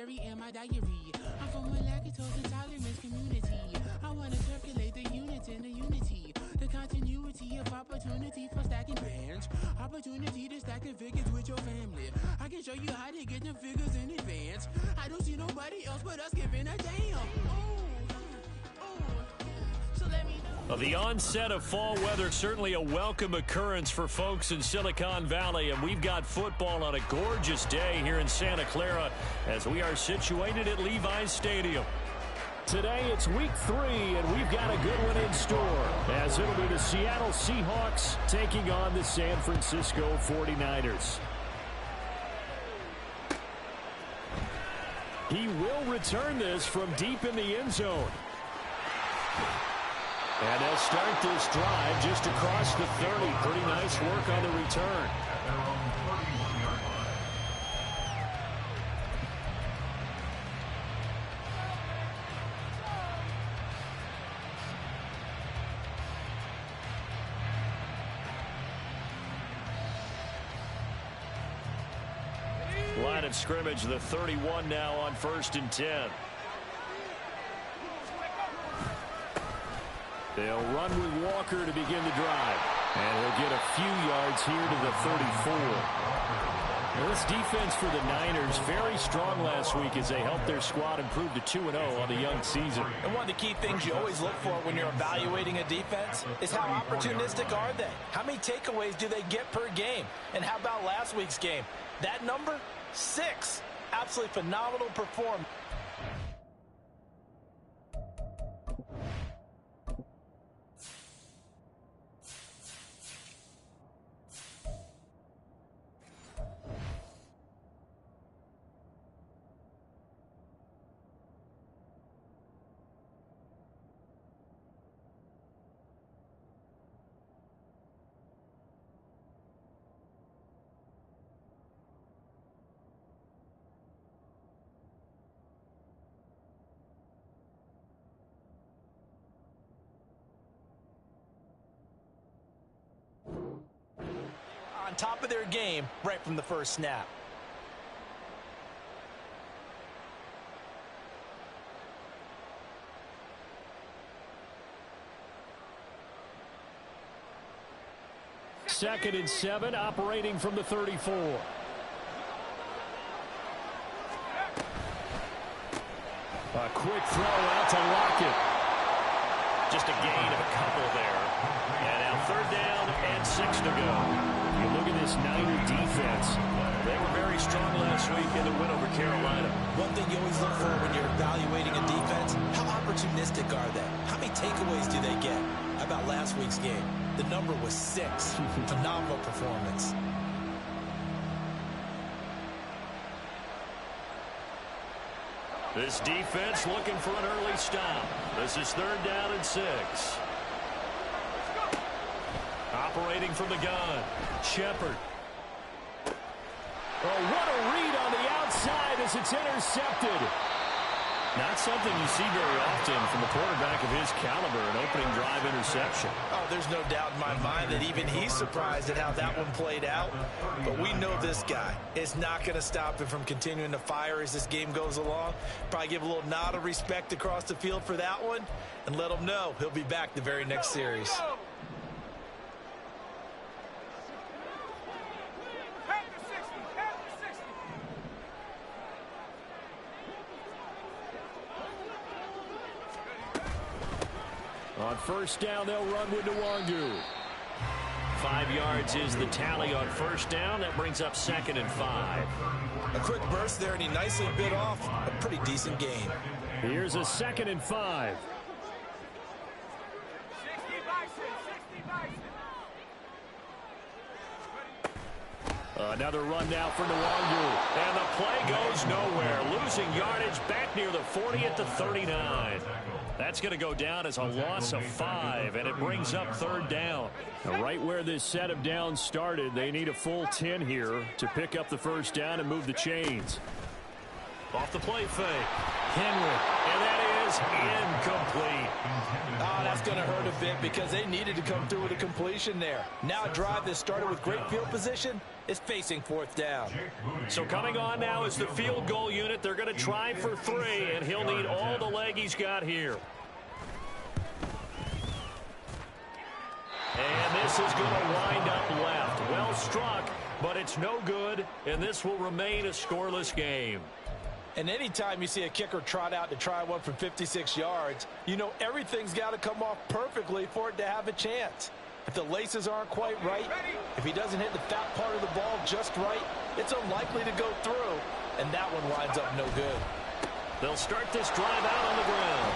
diary in my diary. I'm from a lactose intolerance community. I want to circulate the units in the unity. The continuity of opportunity for stacking bands. Opportunity to stack the figures with your family. I can show you how to get the figures in advance. I don't see nobody else but us giving a damn. So let me know. The onset of fall weather, certainly a welcome occurrence for folks in Silicon Valley, and we've got football on a gorgeous day here in Santa Clara as we are situated at Levi's Stadium. Today it's week 3, and we've got a good one in store, as it'll be the Seattle Seahawks taking on the San Francisco 49ers. He will return this from deep in the end zone. And they'll start this drive just across the 30. Pretty nice work on the return. Line of scrimmage, the 31 now on 1st and 10. They'll run with Walker to begin the drive. And he'll get a few yards here to the 34. Well, this defense for the Niners, very strong last week as they helped their squad improve to 2-0 on the young season. And one of the key things you always look for when you're evaluating a defense is how opportunistic are they? How many takeaways do they get per game? And how about last week's game? That number? 6. Absolutely phenomenal performance. On top of their game right from the first snap. Second and 7, operating from the 34. A quick throw out to Lockett. Just a gain of a couple there. And now 3rd down and 6 to go. You look at this Niner defense. They were very strong last week in the win over Carolina. One thing you always look for when you're evaluating a defense, how opportunistic are they? How many takeaways do they get? How about last week's game? The number was 6. Phenomenal performance. This defense looking for an early stop. This is 3rd down and 6. Operating from the gun, Shepard. Oh, what a read on the outside as it's intercepted. Not something you see very often from a quarterback of his caliber, an opening drive interception. Oh, there's no doubt in my mind that even he's surprised at how that one played out. But we know this guy is not going to stop him from continuing to fire as this game goes along. Probably give a little nod of respect across the field for that one and let him know he'll be back the very next series. On 1st down, they'll run with Dawghouse. 5 yards is the tally on 1st down. That brings up 2nd and 5. A quick burst there, and he nicely bit off a pretty decent gain. Here's a 2nd and 5. Another run now for Dawghouse. And the play goes nowhere. Losing yardage back near the 40 at the 39. That's going to go down as a loss of 5, and it brings up 3rd down. Now, right where this set of downs started, they need a full 10 here to pick up the 1st down and move the chains. Off the play fake. Henry, and that is incomplete. Oh, that's going to hurt a bit because they needed to come through with a completion there. Now a drive that started with great field position is facing fourth down. So coming on now is the field goal unit. They're going to try for 3, and he'll need all the leg he's got here. And this is going to wind up left. Well struck, but it's no good, and this will remain a scoreless game. And anytime you see a kicker trot out to try one from 56 yards, you know everything's got to come off perfectly for it to have a chance. If the laces aren't quite right, if he doesn't hit the fat part of the ball just right, it's unlikely to go through, and that one winds up no good. They'll start this drive out on the ground.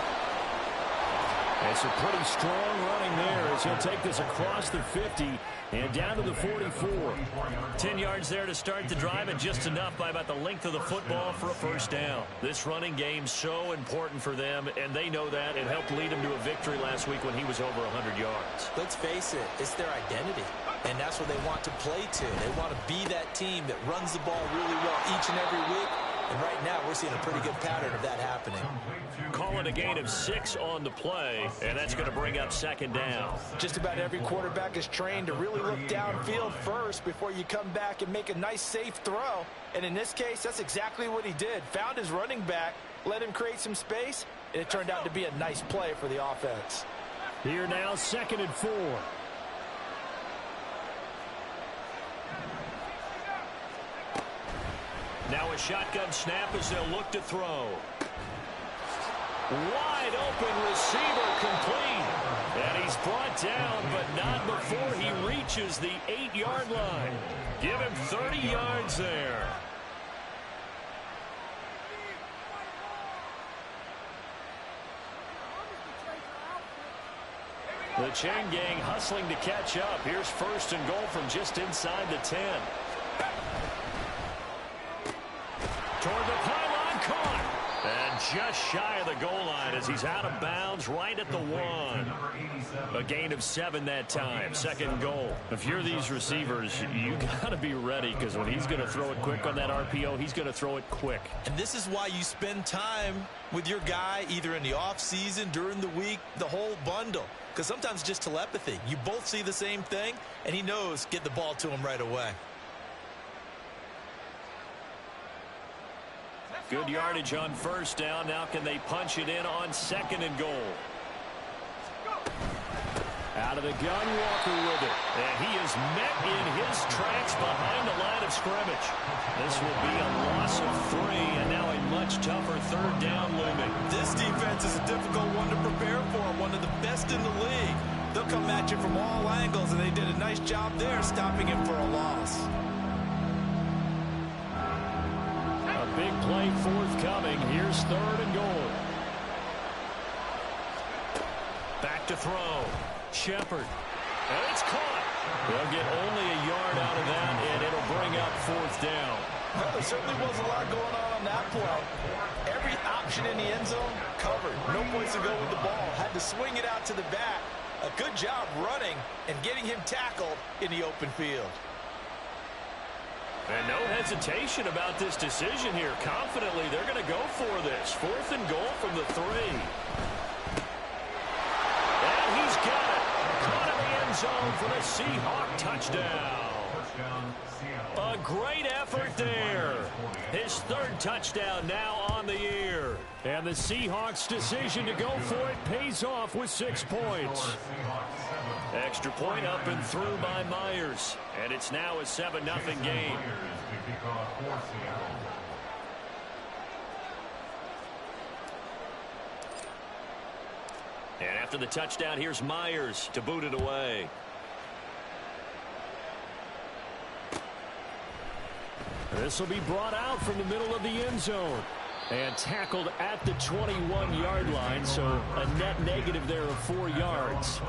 It's a pretty strong running there as he'll take this across the 50 and down to the 44. 10 yards there to start the drive, and just enough by about the length of the football for a first down. This running game so important for them, and they know that. It helped lead them to a victory last week when he was over 100 yards. Let's face it, it's their identity, and that's what they want to play to. They want to be that team that runs the ball really well each and every week. And right now, we're seeing a pretty good pattern of that happening. Call it a gain of 6 on the play, and that's going to bring up second down. Just about every quarterback is trained to really look downfield first before you come back and make a nice, safe throw. And in this case, that's exactly what he did. Found his running back, let him create some space, and it turned out to be a nice play for the offense. Here now, 2nd and 4. Now a shotgun snap as they'll look to throw. Wide open receiver complete. And he's brought down, but not before he reaches the 8-yard line. Give him 30 yards there. The chain gang hustling to catch up. Here's 1st and goal from just inside the 10. Toward the pylon, caught. And just shy of the goal line as he's out of bounds right at the 1. A gain of 7 that time. 2nd goal. If you're these receivers, you got to be ready, because when he's going to throw it quick on that RPO, he's going to throw it quick. And this is why you spend time with your guy either in the offseason, during the week, the whole bundle. Because sometimes just telepathy. You both see the same thing, and he knows get the ball to him right away. Good yardage on 1st down. Now can they punch it in on 2nd and goal? Out of the gun, Walker with it. And he is met in his tracks behind the line of scrimmage. This will be a loss of 3, and now a much tougher 3rd down looming. This defense is a difficult one to prepare for, one of the best in the league. They'll come at you from all angles, and they did a nice job there stopping him for a loss. Big play forthcoming. Here's 3rd and goal. Back to throw. Shepard. And it's caught. They'll get only a yard out of that, and it'll bring up 4th down. Well, there certainly was a lot going on that play. Every option in the end zone covered. No place to go with the ball. Had to swing it out to the back. A good job running and getting him tackled in the open field. And no hesitation about this decision here. Confidently, they're going to go for this. 4th and goal from the 3. And he's got it. Caught in the end zone for the Seahawk touchdown. A great effort there. His 3rd touchdown now on the year. And the Seahawks' decision to go for it pays off with 6 points. Extra point up and through by Myers. And it's now a 7-0 game. And after the touchdown, here's Myers to boot it away. This will be brought out from the middle of the end zone. And tackled at the 21-yard line, so a net negative there of 4 yards.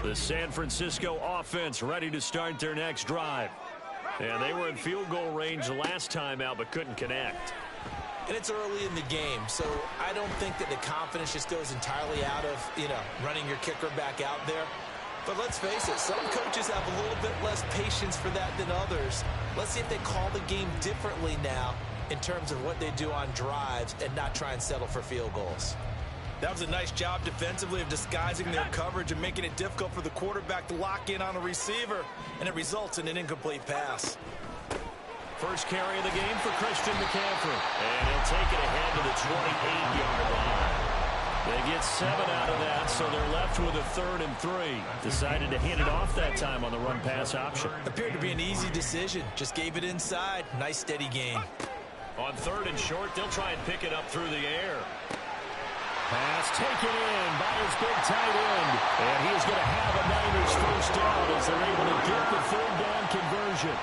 The San Francisco offense ready to start their next drive. And they were in field goal range last time out, but couldn't connect. And it's early in the game, so I don't think that the confidence just goes entirely out of, running your kicker back out there. But let's face it, some coaches have a little bit less patience for that than others. Let's see if they call the game differently now in terms of what they do on drives and not try and settle for field goals. That was a nice job defensively of disguising their coverage and making it difficult for the quarterback to lock in on a receiver, and it results in an incomplete pass. First carry of the game for Christian McCaffrey. And he'll take it ahead to the 28-yard line. They get 7 out of that, so they're left with a 3rd and 3. Decided to hand it off that time on the run-pass option. Appeared to be an easy decision. Just gave it inside. Nice, steady gain. On 3rd and short, they'll try and pick it up through the air. Pass taken in by his big tight end. And he is going to have a Niners first down as they're able to get the 3rd down conversion.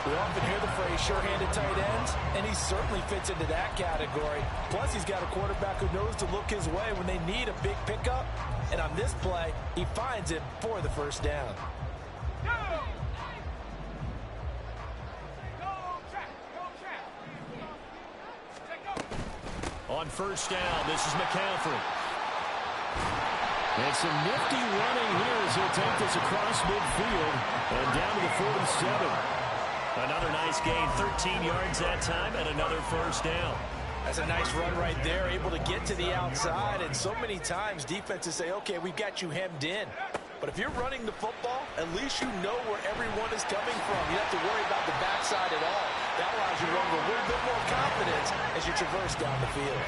We often hear the phrase sure-handed tight ends, and he certainly fits into that category. Plus, he's got a quarterback who knows to look his way when they need a big pickup. And on this play, he finds it for the first down. On first down, this is McCaffrey. And some nifty running here as he'll take this across midfield and down to the 47. Another nice gain, 13 yards that time, and another first down. That's a nice run right there, able to get to the outside. And so many times defenses say, okay, we've got you hemmed in. But if you're running the football, at least you know where everyone is coming from. You don't have to worry about the backside at all. That allows you to run with a little bit more confidence as you traverse down the field.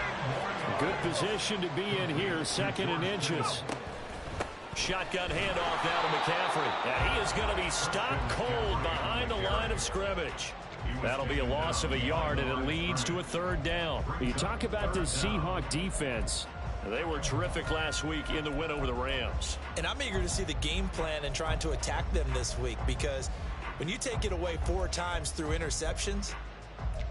Good position to be in here, 2nd and inches. Shotgun handoff now to McCaffrey. And he is going to be stopped cold behind the line of scrimmage. That'll be a loss of a yard, and it leads to a 3rd down. You talk about the Seahawk defense. They were terrific last week in the win over the Rams. And I'm eager to see the game plan and trying to attack them this week, because when you take it away 4 times through interceptions,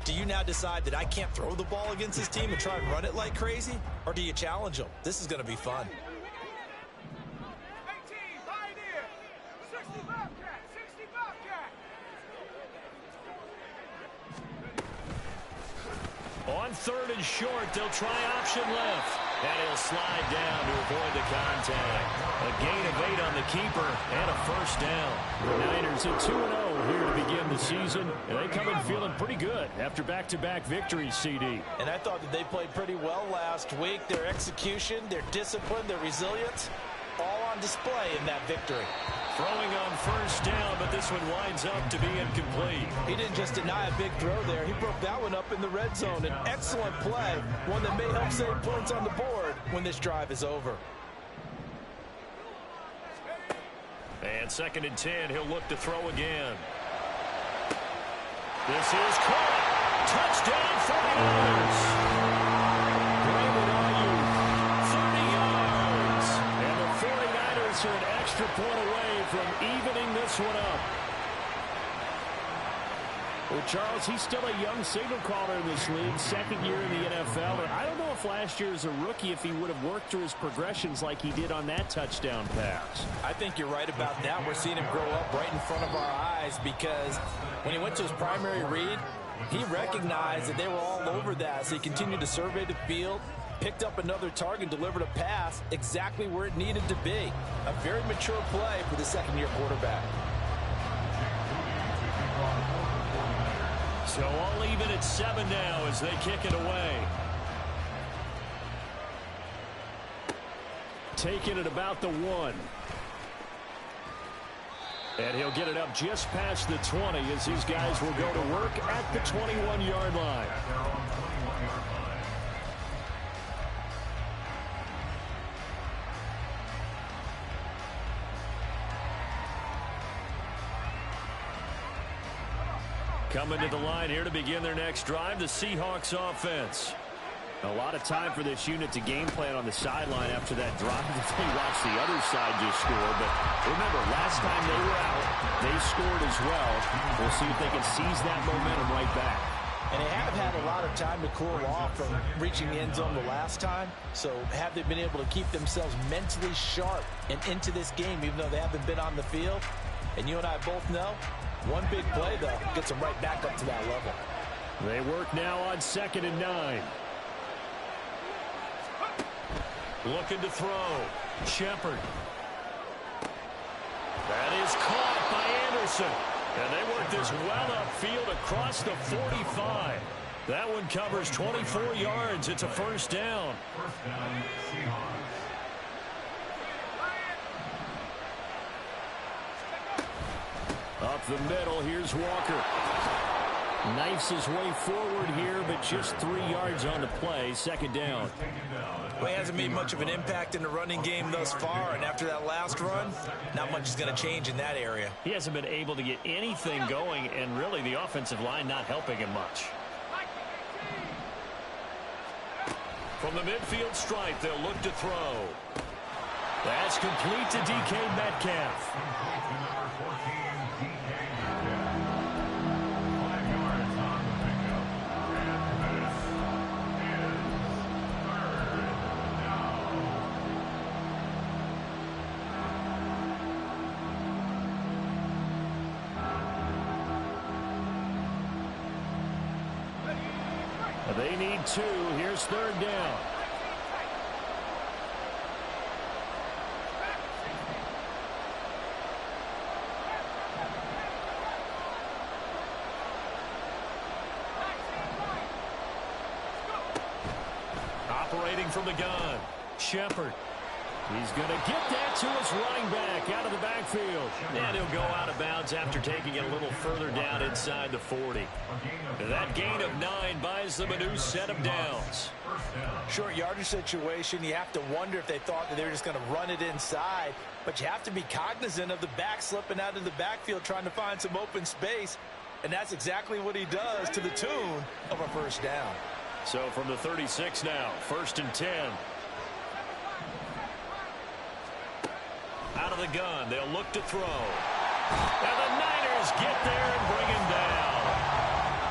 do you now decide that I can't throw the ball against this team and try and run it like crazy? Or do you challenge them? This is going to be fun. On 3rd and short, they'll try option left. And he'll slide down to avoid the contact. A gain of 8 on the keeper and a first down. The Niners at 2-0 here to begin the season. And they come in feeling pretty good after back-to-back victories, CD. And I thought that they played pretty well last week. Their execution, their discipline, their resilience, all on display in that victory. Throwing on first down, but this one winds up to be incomplete. He didn't just deny a big throw there. He broke that one up in the red zone. An excellent play, one that may help save points on the board when this drive is over. And 2nd and 10, he'll look to throw again. This is caught. Touchdown, 49ers. Brandon Ayuk, 30 yards. And the 49ers are an extra point away from evening this one up. Well, Charles, he's still a young signal caller in this league, 2nd year in the NFL. And I don't know if last year as a rookie, if he would have worked through his progressions like he did on that touchdown pass. I think you're right about that. We're seeing him grow up right in front of our eyes, because when he went to his primary read, he recognized that they were all over that. So he continued to survey the field, picked up another target, delivered a pass exactly where it needed to be. A very mature play for the 2nd-year quarterback. So all even at 7 now as they kick it away. Taking it about the 1. And he'll get it up just past the 20 as these guys will go to work at the 21-yard line. Coming to the line here to begin their next drive, the Seahawks offense. A lot of time for this unit to game plan on the sideline after that drive. They watched the other side just score. But remember, last time they were out, they scored as well. We'll see if they can seize that momentum right back. And they have had a lot of time to cool off from reaching the end zone the last time. So have they been able to keep themselves mentally sharp and into this game, even though they haven't been on the field? And you and I both know, one big play, though, gets them right back up to that level. They work now on 2nd and 9. Looking to throw. Shepard. Anderson. And they work this well upfield across the 45. That one covers 24 yards. It's a first down. Up the middle, here's Walker. Knifes his way forward here, but just 3 yards on the play. Second down. Well, he hasn't made much of an impact in the running game thus far, and after that last run, not much is going to change in that area. He hasn't been able to get anything going, and really the offensive line not helping him much. From the midfield stripe, they'll look to throw. That's complete to DK Metcalf. They need 2. Here's third down. Operating from the gun, Shepard. He's going to get that to his running back out of the backfield. And he'll go out of bounds after taking it a little further down inside the 40. That gain of 9 buys them a new set of downs. Short yardage situation, you have to wonder if they thought that they were just going to run it inside. But you have to be cognizant of the back slipping out of the backfield trying to find some open space. And that's exactly what he does to the tune of a first down. So from the 36 now, 1st and 10. Out of the gun, they'll look to throw. And the Niners get there and bring him down.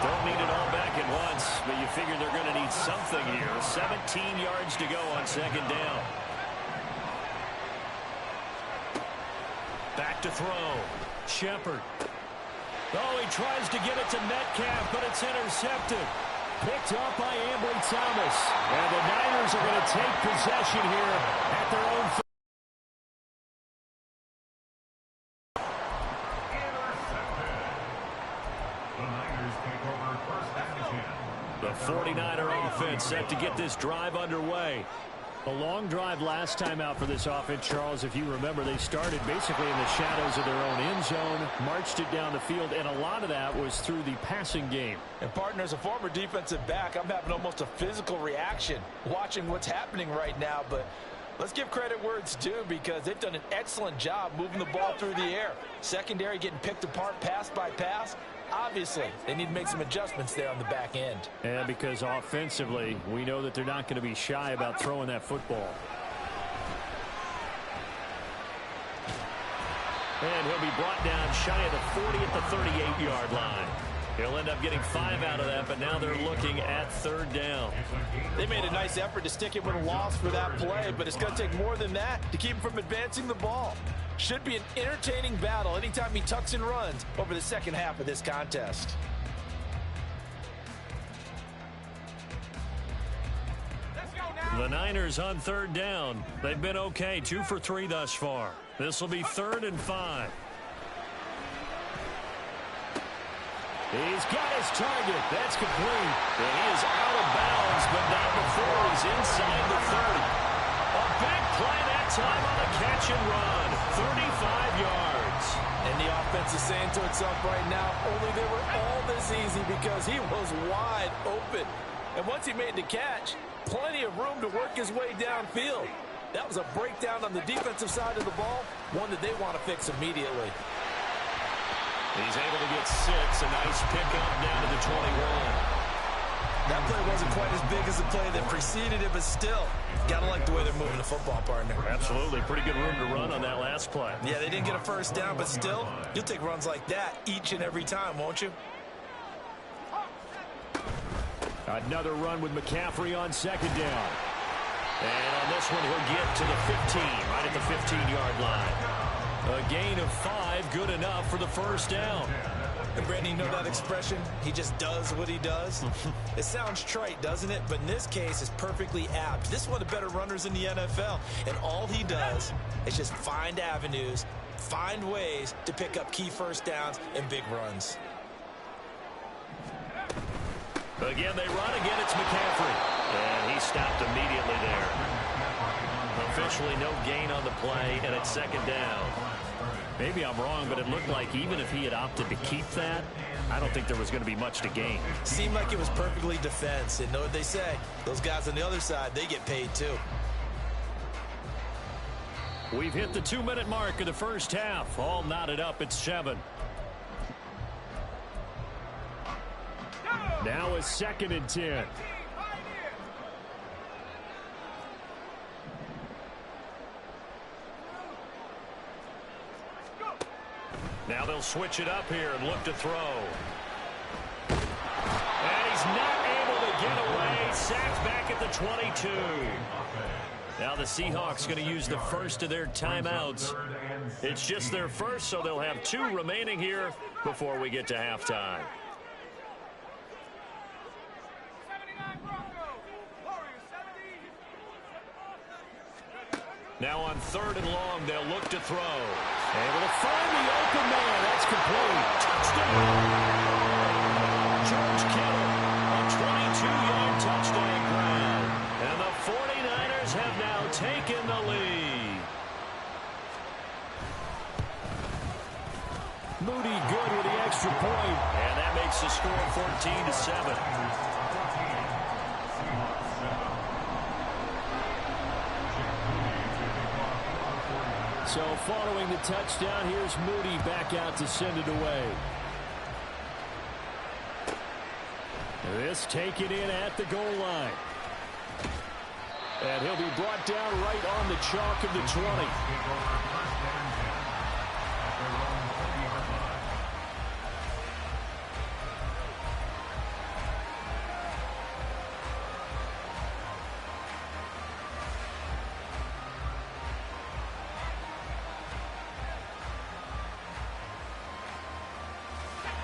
Don't need it all back at once, but you figure they're going to need something here. 17 yards to go on second down. Back to throw. Shepard. Oh, he tries to get it to Metcalf, but it's intercepted. Picked up by Ambry Thomas. And the Niners are going to take possession here at their own 30. The 49er offense set to get this drive underway. A long drive last time out for this offense, Charles. If you remember, they started basically in the shadows of their own end zone, marched it down the field, and a lot of that was through the passing game. And, partner, as a former defensive back, I'm having almost a physical reaction watching what's happening right now. But let's give credit where it's due because they've done an excellent job moving the ball through the air. Secondary getting picked apart pass by pass. Obviously, they need to make some adjustments there on the back end. And because offensively, we know that they're not going to be shy about throwing that football. And he'll be brought down shy of the 40 at the 38-yard line. He'll end up getting 5 out of that, but now they're looking at third down. They made a nice effort to stick him with a loss for that play, but it's going to take more than that to keep him from advancing the ball. Should be an entertaining battle anytime he tucks and runs over the second half of this contest. The Niners on third down. They've been okay, 2 for 3 thus far. This will be 3rd and 5. He's got his target. That's complete. And he is out of bounds, but not before he's inside the 30. A big play that time on a catch and run. 35 yards. And the offense is saying to itself right now, only they were all this easy because he was wide open. And once he made the catch, plenty of room to work his way downfield. That was a breakdown on the defensive side of the ball, one that they want to fix immediately. He's able to get 6. A nice pickup down to the 21. That play wasn't quite as big as the play that preceded it, but still, got to like the way they're moving the football, partner. Absolutely. Pretty good room to run on that last play. Yeah, they didn't get a first down, but still, you'll take runs like that each and every time, won't you? Another run with McCaffrey on second down. And on this one, he'll get to the 15, right at the 15-yard line. A gain of 5, good enough for the first down. And Brandon, you know that expression? He just does what he does. It sounds trite, doesn't it? But in this case, it's perfectly apt. This is one of the better runners in the NFL. And all he does is just find avenues find ways to pick up key first downs and big runs. Again, they run. Again, it's McCaffrey. And he stopped immediately there. Officially no gain on the play, and it's second down. Maybe I'm wrong, but it looked like even if he had opted to keep that, I don't think there was going to be much to gain. Seemed like it was perfectly defense. And know what they say? Those guys on the other side, they get paid too. We've hit the 2-minute mark of the first half. All knotted up at 7. Now a 2nd and 10. Now they'll switch it up here and look to throw. And he's not able to get away. Sacked back at the 22. Now the Seahawks going to use the first of their timeouts. It's just their first, so they'll have 2 remaining here before we get to halftime. Now on 3rd and long, they'll look to throw. Able to find the open man. That's complete. Touchdown. George Kittle, a 22-yard touchdown grab. And the 49ers have now taken the lead. Moody good with the extra point. And that makes the score 14-7. So following the touchdown, here's Moody back out to send it away. This taken in at the goal line. And he'll be brought down right on the chalk of the 20.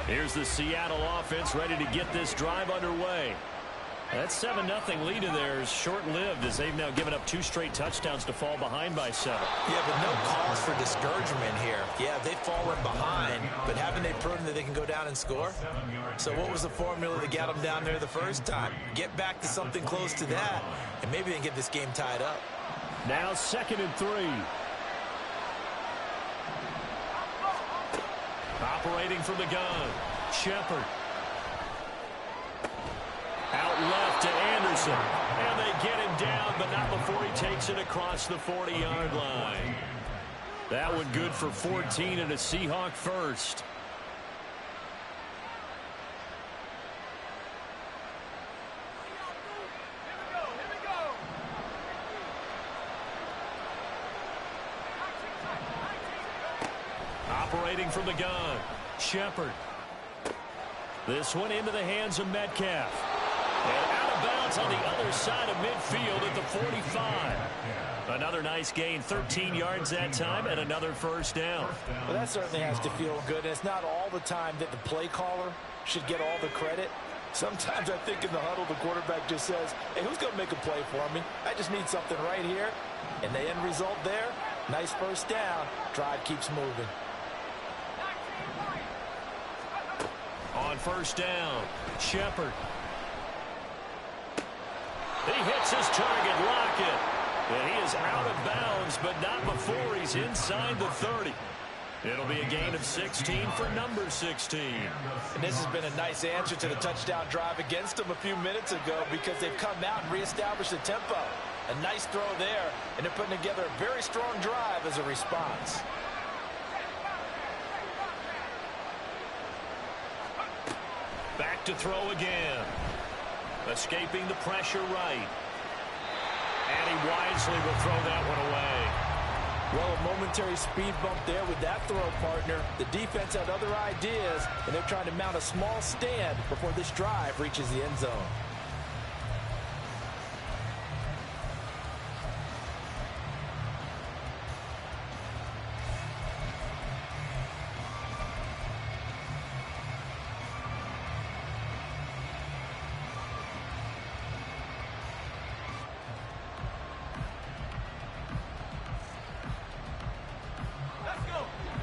Here's the Seattle offense ready to get this drive underway. That 7-0 lead of theirs short-lived as they've now given up 2 straight touchdowns to fall behind by 7. Yeah, but no cause for discouragement here. Yeah, they've fallen behind, but haven't they proven that they can go down and score? So what was the formula that got them down there the first time? Get back to something close to that, and maybe they can get this game tied up. Now 2nd and 3. Operating from the gun, Shepard. Out left to Anderson. And they get him down, but not before he takes it across the 40-yard line. That one good for 14 and a Seahawk first. Operating from the gun, Shepard. This one into the hands of Metcalf. And out of bounds on the other side of midfield at the 45. Another nice gain, 13 yards that time, and another first down. Well, that certainly has to feel good. And it's not all the time that the play caller should get all the credit. Sometimes I think in the huddle, the quarterback just says, hey, who's going to make a play for me? I just need something right here. And the end result there, nice first down. Drive keeps moving. On first down, Shepard. He hits his target, Lockett. And he is out of bounds, but not before he's inside the 30. It'll be a gain of 16 for number 16. And this has been a nice answer to the touchdown drive against them a few minutes ago because they've come out and reestablished the tempo. A nice throw there, and they're putting together a very strong drive as a response. Back to throw again. Escaping the pressure right. And he wisely will throw that one away. Well, a momentary speed bump there with that throw, partner. The defense had other ideas, and they're trying to mount a small stand before this drive reaches the end zone.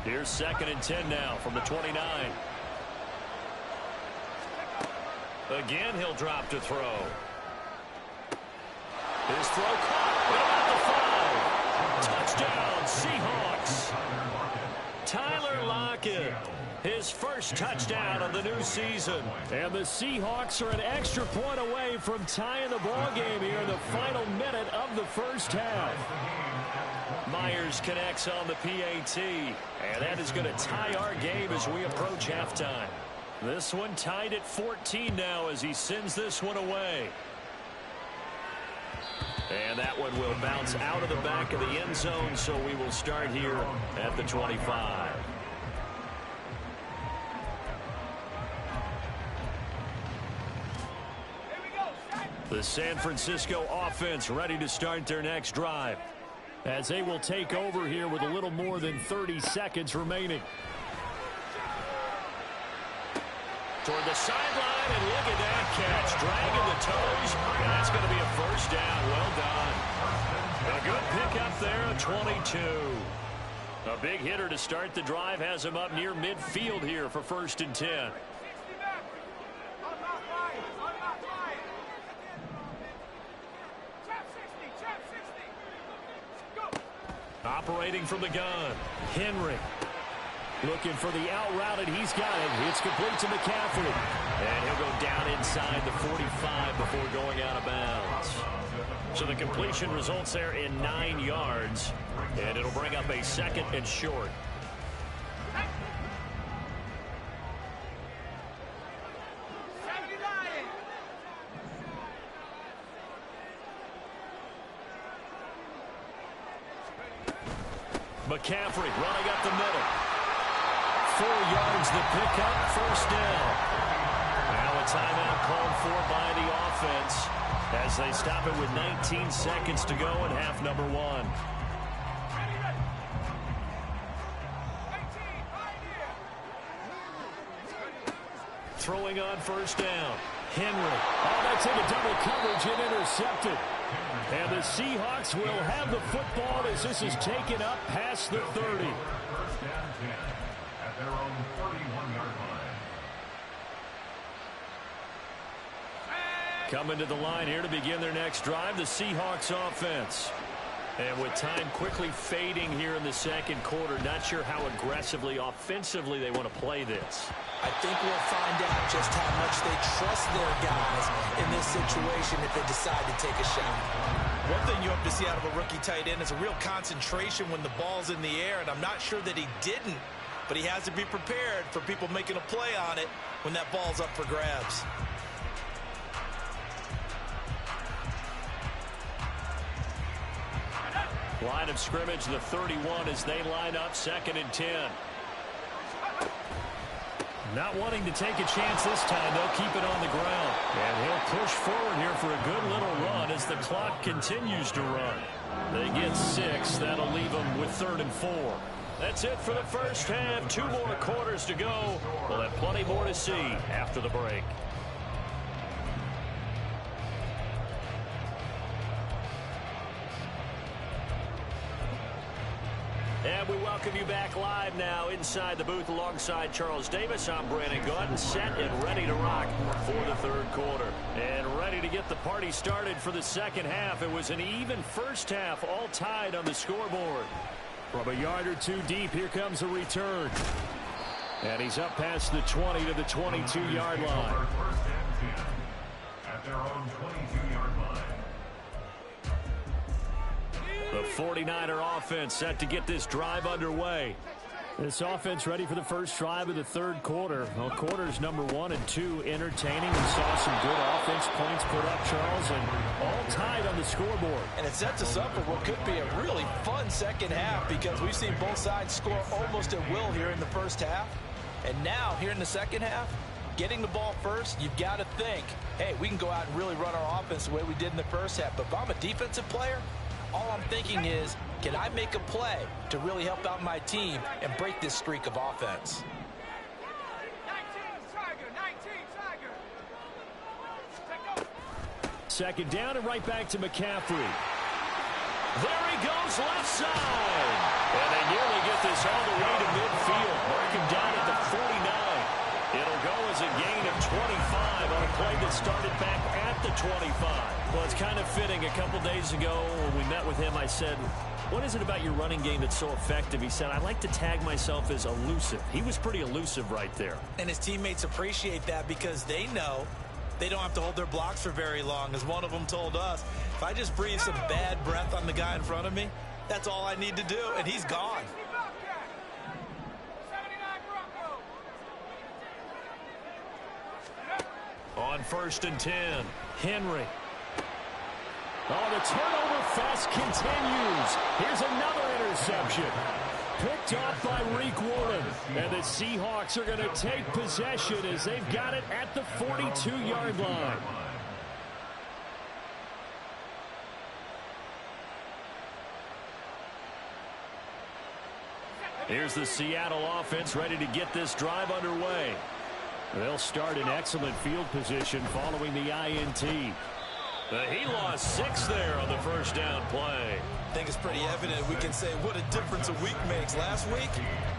Here's 2nd and 10 now from the 29. Again, he'll drop to throw. His throw caught. Touchdown, Seahawks. Tyler Lockett, his first touchdown of the new season. And the Seahawks are an extra point away from tying the ball game here in the final minute of the first half. Myers connects on the PAT, and that is going to tie our game as we approach halftime. This one tied at 14 now as he sends this one away. And that one will bounce out of the back of the end zone, so we will start here at the 25. The San Francisco offense ready to start their next drive, as they will take over here with a little more than 30 seconds remaining. Toward the sideline, and look at that catch. Dragging the toes, and that's going to be a first down. Well done. A good pickup there, a 22. A big hitter to start the drive has him up near midfield here for 1st and 10. Operating from the gun, Henry. Looking for the out route, and he's got it. It's complete to McCaffrey. And he'll go down inside the 45 before going out of bounds. So the completion results there in 9 yards. And it'll bring up a 2nd and short. McCaffrey running up the middle. 4 yards the pickup, first down. Now a timeout called for by the offense as they stop it with 19 seconds to go in half number 1. Throwing on first down. Henry. Oh, that's into double coverage and intercepted. And the Seahawks will have the football as this is taken up past the 30. At their own 31-yard line. Coming to the line here to begin their next drive, the Seahawks offense. And with time quickly fading here in the second quarter, not sure how aggressively, offensively they want to play this. I think we'll find out just how much they trust their guys in this situation if they decide to take a shot. One thing you hope to see out of a rookie tight end is a real concentration when the ball's in the air, and I'm not sure that he didn't, but he has to be prepared for people making a play on it when that ball's up for grabs. Line of scrimmage, the 31 as they line up, 2nd and 10. Not wanting to take a chance this time, they'll keep it on the ground. And he'll push forward here for a good little run as the clock continues to run. They get 6. That'll leave them with 3rd and 4. That's it for the first half. 2 more quarters to go. We'll have plenty more to see after the break. And we welcome you back live now inside the booth alongside Charles Davis. I'm Brandon Gordon, set and ready to rock for the 3rd quarter. And ready to get the party started for the second half. It was an even first half, all tied on the scoreboard. From a yard or 2 deep, here comes a return. And he's up past the 20 to the 22-yard line. At their own 22-yard line. The 49er offense set to get this drive underway. This offense ready for the first drive of the 3rd quarter. Well, quarters number 1 and 2 entertaining. We saw some good offense points put up, Charles, and all tied on the scoreboard. And it sets us up for what could be a really fun second half because we've seen both sides score almost at will here in the first half. And now, here in the second half, getting the ball first, you've got to think, hey, we can go out and really run our offense the way we did in the first half. But if I'm a defensive player, all I'm thinking is, can I make a play to really help out my team and break this streak of offense? 2nd down and right back to McCaffrey. There he goes, left side. And they nearly get this all the way to midfield. will start it back at the 25. Well, it's kind of fitting. A couple days ago when we met with him, I said, what is it about your running game that's so effective? He said, I like to tag myself as elusive. He was pretty elusive right there. And his teammates appreciate that because they know they don't have to hold their blocks for very long. As one of them told us, if I just breathe some bad breath on the guy in front of me, that's all I need to do, and he's gone. On 1st and 10, Henry. Oh, the turnover fest continues. Here's another interception. Picked off by Reek Warren. And the Seahawks are going to take possession as they've got it at the 42-yard line. Here's the Seattle offense ready to get this drive underway. They'll start in excellent field position following the INT. He lost 6 there on the first down play. I think it's pretty evident. We can say what a difference a week makes. Last week,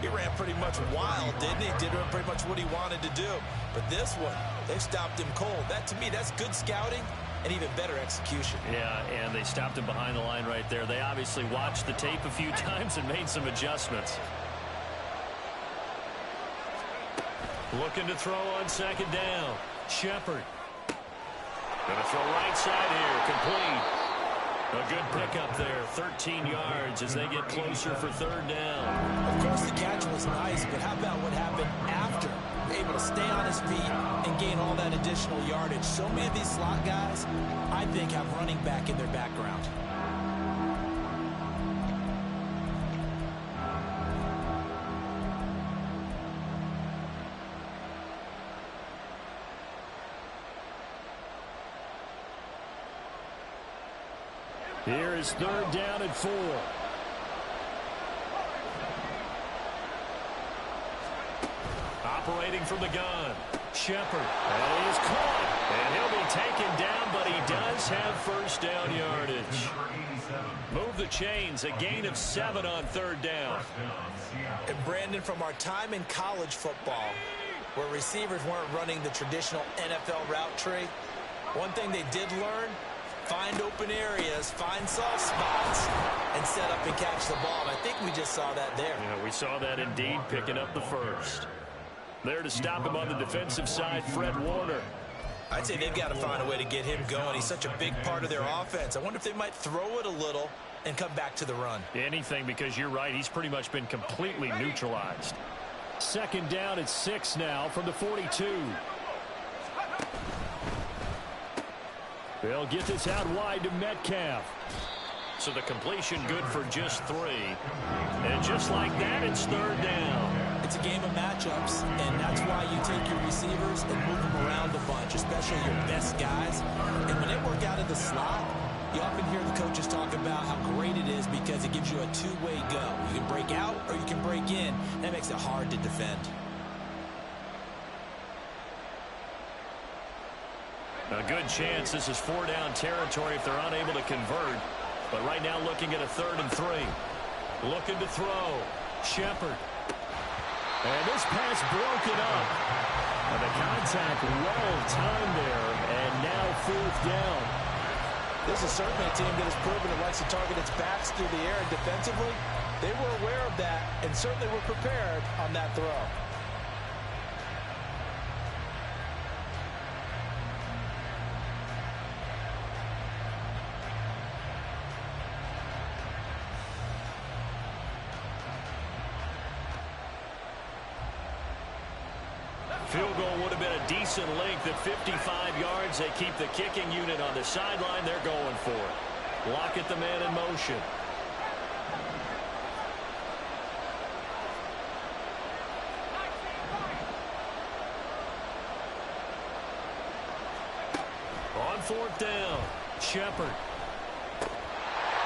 he ran pretty much wild, didn't he? Did pretty much what he wanted to do. But this one, they stopped him cold. That, to me, that's good scouting and even better execution. Yeah, and they stopped him behind the line right there. They obviously watched the tape a few times and made some adjustments. Looking to throw on 2nd down. Shepard. Going to throw right side here. Complete. A good pickup there. 13 yards as they get closer for 3rd down. Of course, the catch was nice, but how about what happened after? Able to stay on his feet and gain all that additional yardage. So many of these slot guys, I think, have running back in their background. Here is 3rd down and 4. Operating from the gun. Shepard. And he is caught. And he'll be taken down, but he does have 1st down yardage. Move the chains. A gain of 7 on 3rd down. And Brandon, from our time in college football, where receivers weren't running the traditional NFL route tree, one thing they did learn, find open areas, find soft spots, and set up and catch the ball. And I think we just saw that there. Yeah, we saw that indeed, picking up the 1st. There to stop him on the defensive side, Fred Warner. I'd say they've got to find a way to get him going. He's such a big part of their offense. I wonder if they might throw it a little and come back to the run. Anything, because you're right, he's pretty much been completely neutralized. 2nd down and 6 now from the 42. They'll get this out wide to Metcalf. So the completion good for just 3. And just like that, it's 3rd down. It's a game of matchups, and that's why you take your receivers and move them around a bunch, especially your best guys. And when they work out of the slot, you often hear the coaches talk about how great it is because it gives you a two-way go. You can break out or you can break in. That makes it hard to defend. A good chance this is 4-down territory if they're unable to convert. But right now looking at a 3rd and 3. Looking to throw. Shepard. And this pass broken up. And the contact well timed there. And now 4th down. This is certainly a team that has proven it likes to target its backs through the air. And defensively, they were aware of that and certainly were prepared on that throw. Field goal would have been a decent length at 55 yards. They keep the kicking unit on the sideline. They're going for it. Lockett the man in motion. On 4th down, Shepard.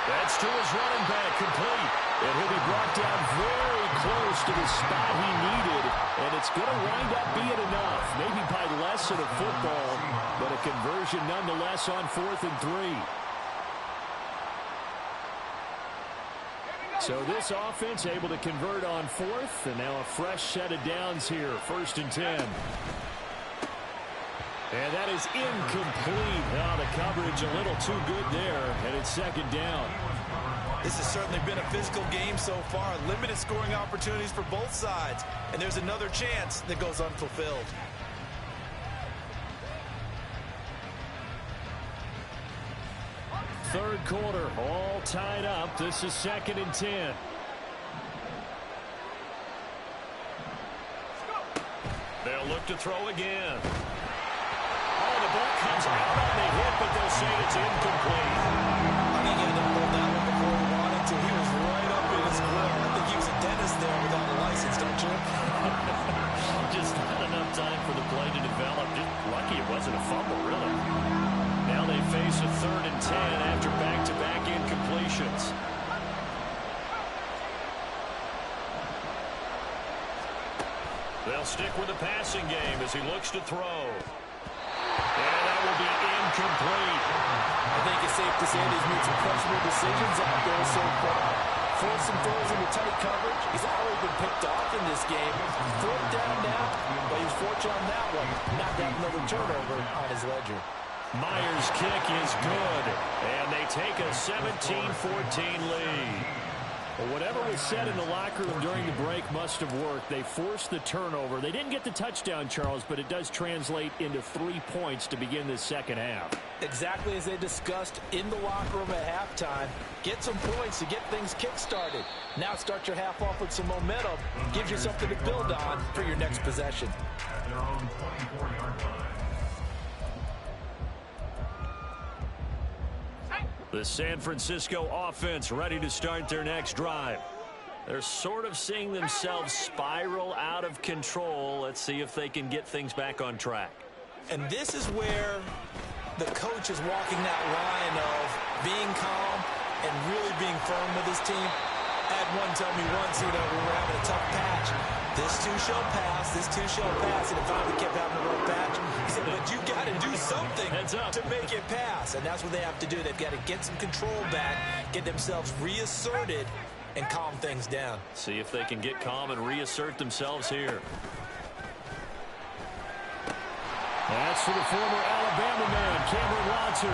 That's to his running back, complete. And he'll be brought down very close to the spot he needed. And it's going to wind up being enough. Maybe by less than a football, but a conversion nonetheless on 4th and 3. So this offense able to convert on 4th. And now a fresh set of downs here. 1st and 10. And that is incomplete. Oh, the coverage a little too good there, and it's second down. This has certainly been a physical game so far. Limited scoring opportunities for both sides. And there's another chance that goes unfulfilled. Third quarter, all tied up. This is 2nd and 10. They'll look to throw again. Oh, the ball comes out on the hit, but they'll say it's incomplete. I think he had to hold that one before he wanted to. He was right up in his grill. I think he was a dentist there without a license, don't you? Just not enough time for the play to develop. Just lucky it wasn't a fumble, really. Now they face a 3rd and 10 after back-to-back incompletions. They'll stick with the passing game as he looks to throw. And that will be incomplete. I think it's safe to say that he's made some questionable decisions out there so far. Forcing throws into tight coverage. He's already been picked off in this game. 4th down now, but he's fortunate on that one. Not to have another turnover on his ledger. Myers' kick is good, and they take a 17-14 lead. Well, whatever was said in the locker room during the break must have worked. They forced the turnover. They didn't get the touchdown, Charles, but it does translate into 3 points to begin this second half. Exactly as they discussed in the locker room at halftime. Get some points to get things kick-started. Now start your half off with some momentum. Gives you something to build on for your next possession. The San Francisco offense ready to start their next drive. They're sort of seeing themselves spiral out of control. Let's see if they can get things back on track. And this is where the coach is walking that line of being calm and really being firm with his team. I had one tell me once, we were having a tough patch. This too shall pass, this too shall pass. And it finally kept having a rough patch. He said, but you got to do something to make it pass. And that's what they have to do. They've got to get some control back, get themselves reasserted, and calm things down. See if they can get calm and reassert themselves here. That's for the former Alabama man, Cameron Latu.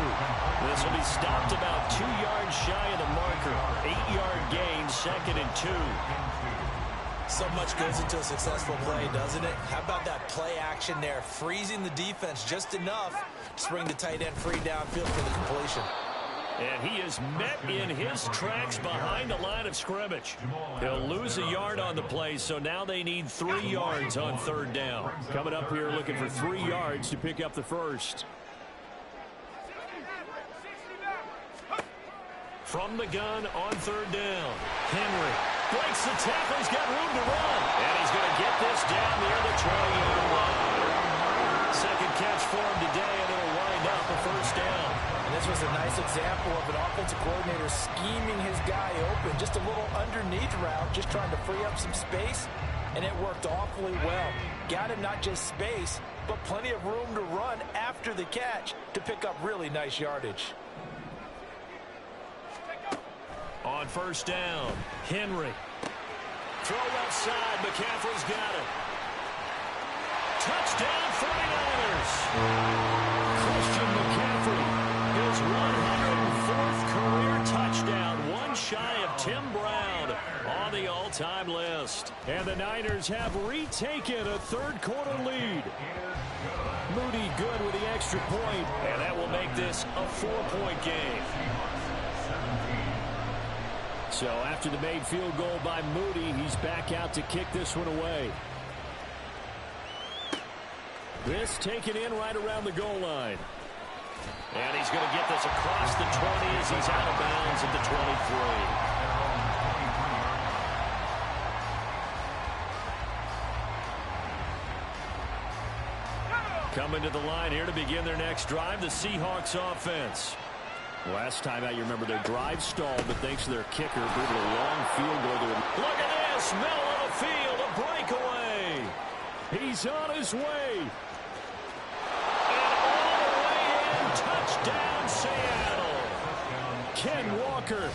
This will be stopped about 2 yards shy of the marker. 8-yard gain, 2nd and 2. So much goes into a successful play, doesn't it? How about that play action there? Freezing the defense just enough to bring the tight end free downfield for the completion. And he is met in his tracks behind the line of scrimmage. He'll lose a yard on the play, so now they need 3 yards on 3rd down. Coming up here looking for 3 yards to pick up the first. From the gun on 3rd down. Henry breaks the tackle. He's got room to run. And he's going to get this down near the 20-yard line. Second catch for him today, and it'll wind up a 1st down. And this was a nice example of an offensive coordinator scheming his guy open. Just a little underneath route, just trying to free up some space, and it worked awfully well. Got him not just space, but plenty of room to run after the catch to pick up really nice yardage. On 1st down, Henry. Throw left side, McCaffrey's got it. Touchdown, 49ers. Christian McCaffrey, his 104th career touchdown, one shy of Tim Brown on the all-time list. And the Niners have retaken a 3rd quarter lead. Moody good with the extra point, and that will make this a 4-point game. So after the made field goal by Moody, he's back out to kick this one away. This taken in right around the goal line. And he's going to get this across the 20 as he's out of bounds at the 23. Coming to the line here to begin their next drive, the Seahawks offense. Last time out, you remember their drive stalled, but thanks to their kicker, booted a long field goal. Look at this, middle of the field, a breakaway. He's on his way. And all the way in, touchdown Seattle. Ken Walker,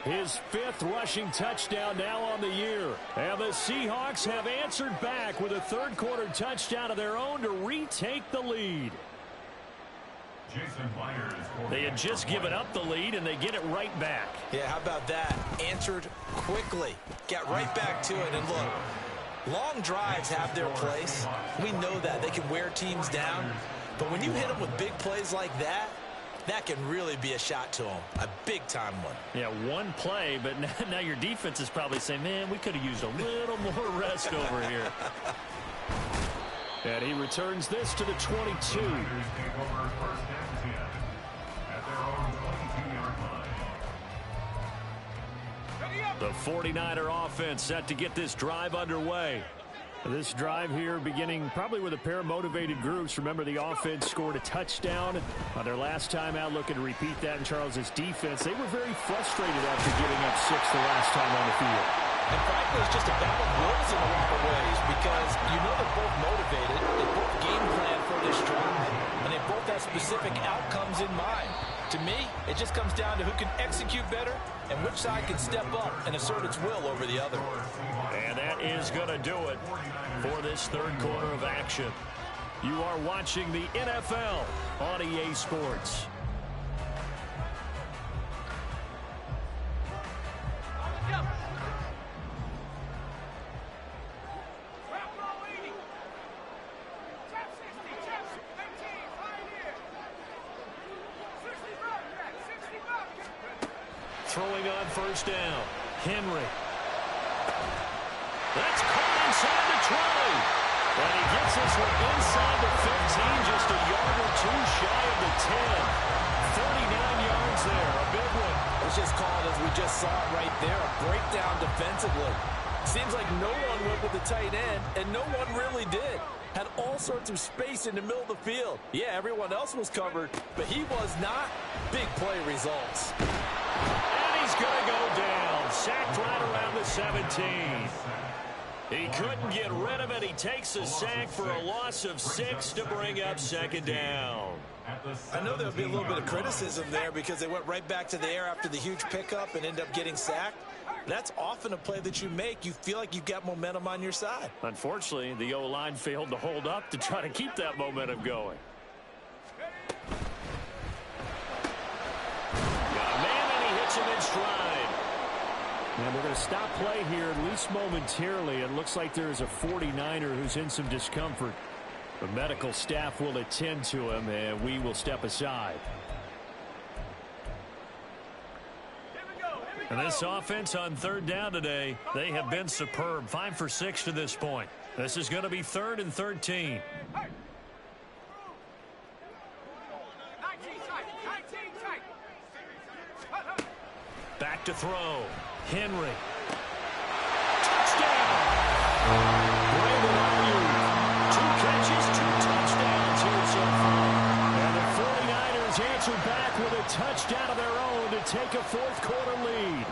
his 5th rushing touchdown now on the year. And the Seahawks have answered back with a 3rd quarter touchdown of their own to retake the lead. They had just given up the lead, and they get it right back. Yeah, how about that? Answered quickly. Got right back to it. And look, long drives have their place. We know that. They can wear teams down. But when you hit them with big plays like that, that can really be a shot to them. A big-time one. Yeah, one play, but now your defense is probably saying, man, we could have used a little more rest over here. And he returns this to the 22. The 49er offense set to get this drive underway. This drive here beginning probably with a pair of motivated groups. Remember, the offense scored a touchdown on their last time out, looking to repeat that in Charles's defense. They were very frustrated after giving up 6 the last time on the field. And frankly, it's just a battle of wills in a lot of ways because you know they're both motivated. They both game plan for this drive, and they both have specific outcomes in mind. To me, it just comes down to who can execute better and which side can step up and assert its will over the other. And that is going to do it for this third quarter of action. You are watching the NFL on EA Sports. Throwing on first down. Henry. That's caught inside the 20. And he gets this one inside the 15, just a yard or two shy of the 10. 39 yards there, a big one. It's just called, as we just saw it right there, a breakdown defensively. Seems like no one went with the tight end, and no one really did. Had all sorts of space in the middle of the field. Yeah, everyone else was covered, but he was not. Big play results. He's going to go down. Sacked right around the 17. He couldn't get rid of it. He takes a sack for a loss of 6 to bring up second down. I know there'll be a little bit of criticism there because they went right back to the air after the huge pickup and end up getting sacked. That's often a play that you make. You feel like you've got momentum on your side. Unfortunately, the O-line failed to hold up to try to keep that momentum going. Him in stride. And we're going to stop play here at least momentarily. It looks like there is a 49er who's in some discomfort. The medical staff will attend to him, and we will step aside. And this offense on third down today, they have been superb. 5 for 6 to this point. This is going to be 3rd and 13. Back to throw. Henry. Touchdown. Brandon Ayuk. 2 catches, 2 touchdowns here so far. And the 49ers answer back with a touchdown of their own to take a fourth quarter lead.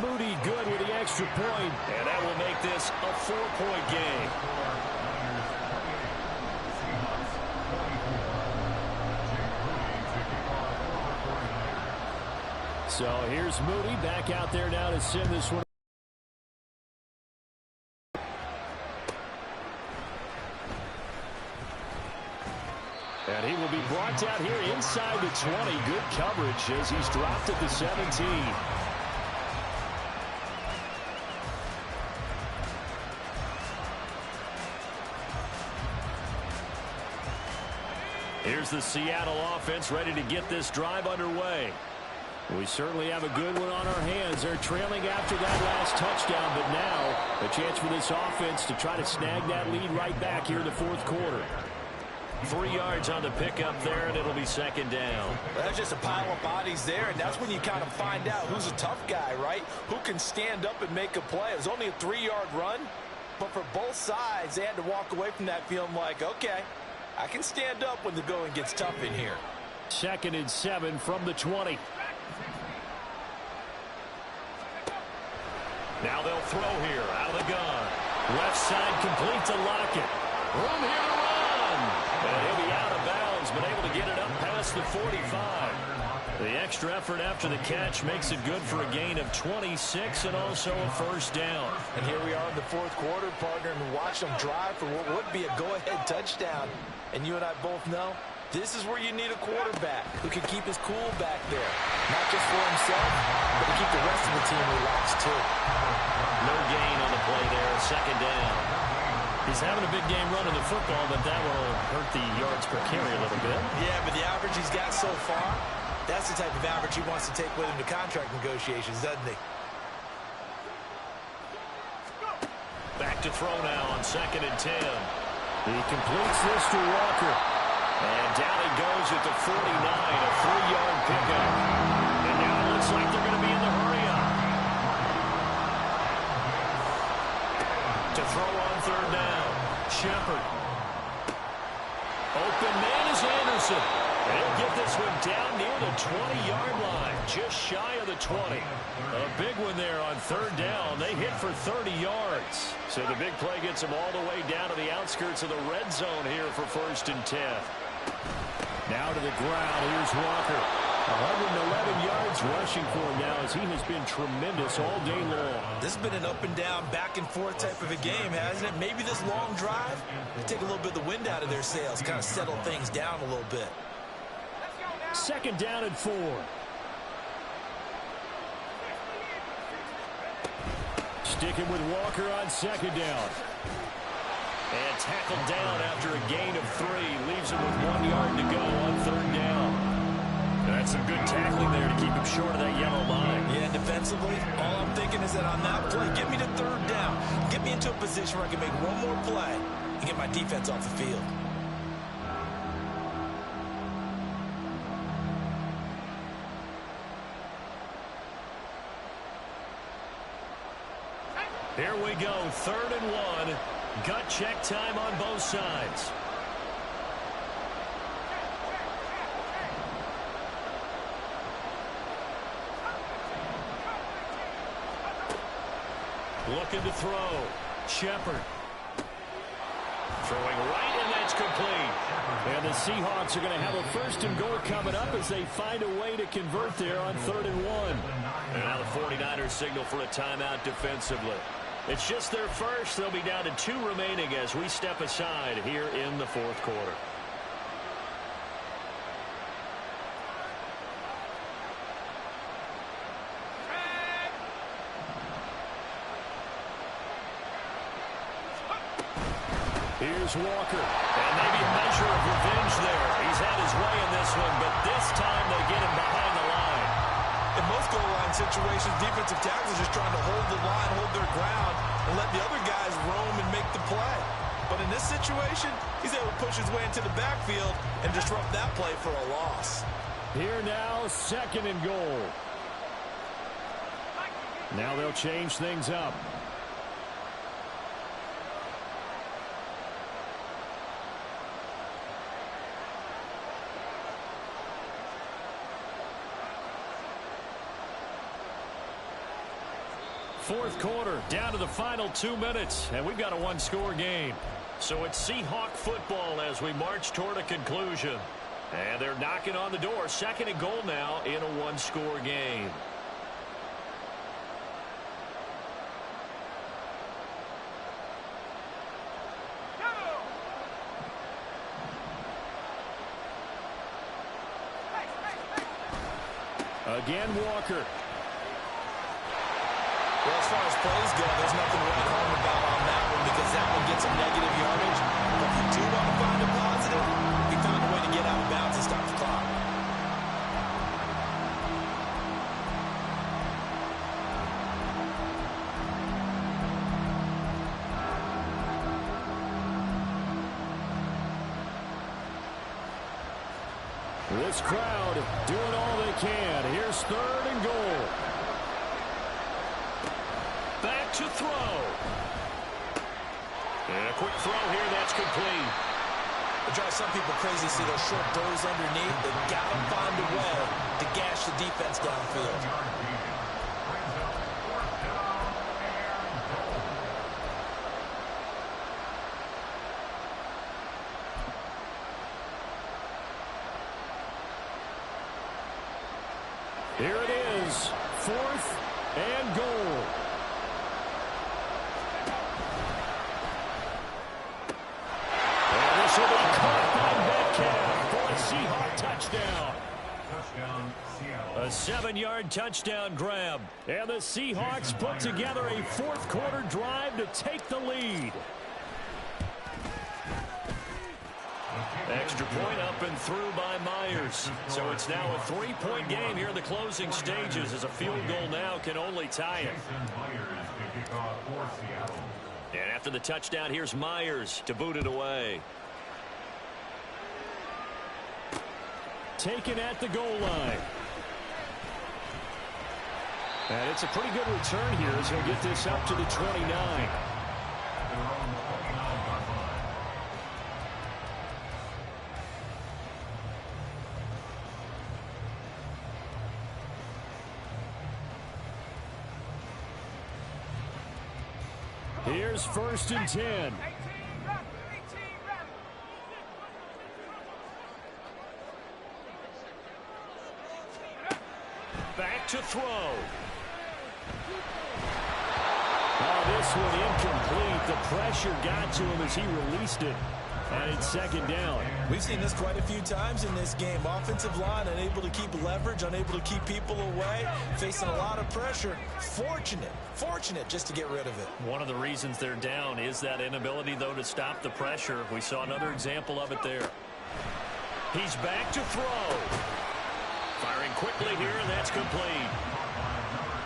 Moody good with the extra point. And that will make this a 4-point game. So here's Moody back out there now to send this one. And he will be brought out here inside the 20. Good coverage as he's dropped at the 17. Here's the Seattle offense ready to get this drive underway. We certainly have a good one on our hands. They're trailing after that last touchdown, but now a chance for this offense to try to snag that lead right back here in the fourth quarter. 3 yards on the pickup there, and it'll be second down. Well, that's just a pile of bodies there, and that's when you kind of find out who's a tough guy, right? Who can stand up and make a play. It was only a 3-yard run, but for both sides, they had to walk away from that feeling like, okay, I can stand up when the going gets tough in here. 2nd and 7 from the 20. Now they'll throw here out of the gun. Left side complete to Lockett. Room here to run. And he'll be out of bounds, but able to get it up past the 45. The extra effort after the catch makes it good for a gain of 26 and also a first down. And here we are in the fourth quarter, partner, and watch them drive for what would be a go-ahead touchdown. And you and I both know this is where you need a quarterback who can keep his cool back there. Not just for himself, but to keep the rest of the team relaxed too. No gain on the play there, second down. He's having a big game running the football, but that will hurt the yards per carry a little bit. Yeah, but the average he's got so far, that's the type of average he wants to take with him to contract negotiations, doesn't he? Back to throw now on 2nd and 10. He completes this to Walker. And down he goes at the 49, a 3-yard pickup. And now it looks like they're going to be in the hurry-up. To throw on 3rd down, Shepard. Open man is Anderson. He'll get this one down near the 20-yard line, just shy of the 20. A big one there on 3rd down. They hit for 30 yards. So the big play gets them all the way down to the outskirts of the red zone here for 1st and 10. Now to the ground. Here's Walker. 111 yards rushing for him now as he has been tremendous all day long. This has been an up and down, back and forth type of a game, hasn't it? Maybe this long drive will take a little bit of the wind out of their sails, kind of settle things down a little bit. 2nd down and 4. Sticking with Walker on 2nd down. And tackled down after a gain of 3. Leaves him with 1 yard to go on 3rd down. That's some good tackling there to keep him short of that yellow line. Yeah, defensively, all I'm thinking is that on that play, get me to 3rd down. Get me into a position where I can make one more play and get my defense off the field. Here we go, 3rd and 1. Gut check time on both sides. Looking to throw. Shepard. Throwing right, and that's complete. And the Seahawks are going to have a 1st and goal coming up as they find a way to convert there on 3rd and 1. And now the 49ers signal for a timeout defensively. It's just their first. They'll be down to 2 remaining as we step aside here in the 4th quarter. Here's Walker. And maybe a measure of revenge there. He's had his way in this one, but this time they get him behind the line. In most goal line situations, defensive tackles are just trying to hold the line, hold their ground, and let the other guys roam and make the play. But in this situation, he's able to push his way into the backfield and disrupt that play for a loss. Here now, 2nd and goal. Now they'll change things up. Fourth quarter, down to the final 2 minutes, and we've got a 1-score game. So it's Seahawk football as we march toward a conclusion. And they're knocking on the door. 2nd and goal now in a 1-score game. Again, Walker. Well, as far as plays go, there's nothing to write home about on that one because that one gets some negative yardage. But if you do want to find a positive, he found a way to get out of bounds and stop the clock. This crowd doing all they can. Here's 3rd and goal. Back to throw. And a quick throw here, that's complete. It drives some people crazy to see those short throws underneath. They've got to find a way to gash the defense downfield. 7-yard touchdown grab. And the Seahawks put together a fourth-quarter drive to take the lead. Extra point up and through by Myers. So it's now a 3-point game here in the closing stages, as a field goal now can only tie it. And after the touchdown, here's Myers to boot it away. Taken at the goal line. And it's a pretty good return here as he'll get this up to the 29. Here's 1st and 10. Back to throw. Oh, this one incomplete. The pressure got to him as he released it. And it's 2nd down. We've seen this quite a few times in this game. Offensive line unable to keep leverage, unable to keep people away, facing a lot of pressure. Fortunate just to get rid of it. One of the reasons they're down is that inability, though, to stop the pressure. We saw another example of it there. He's back to throw. Firing quickly here, and that's complete.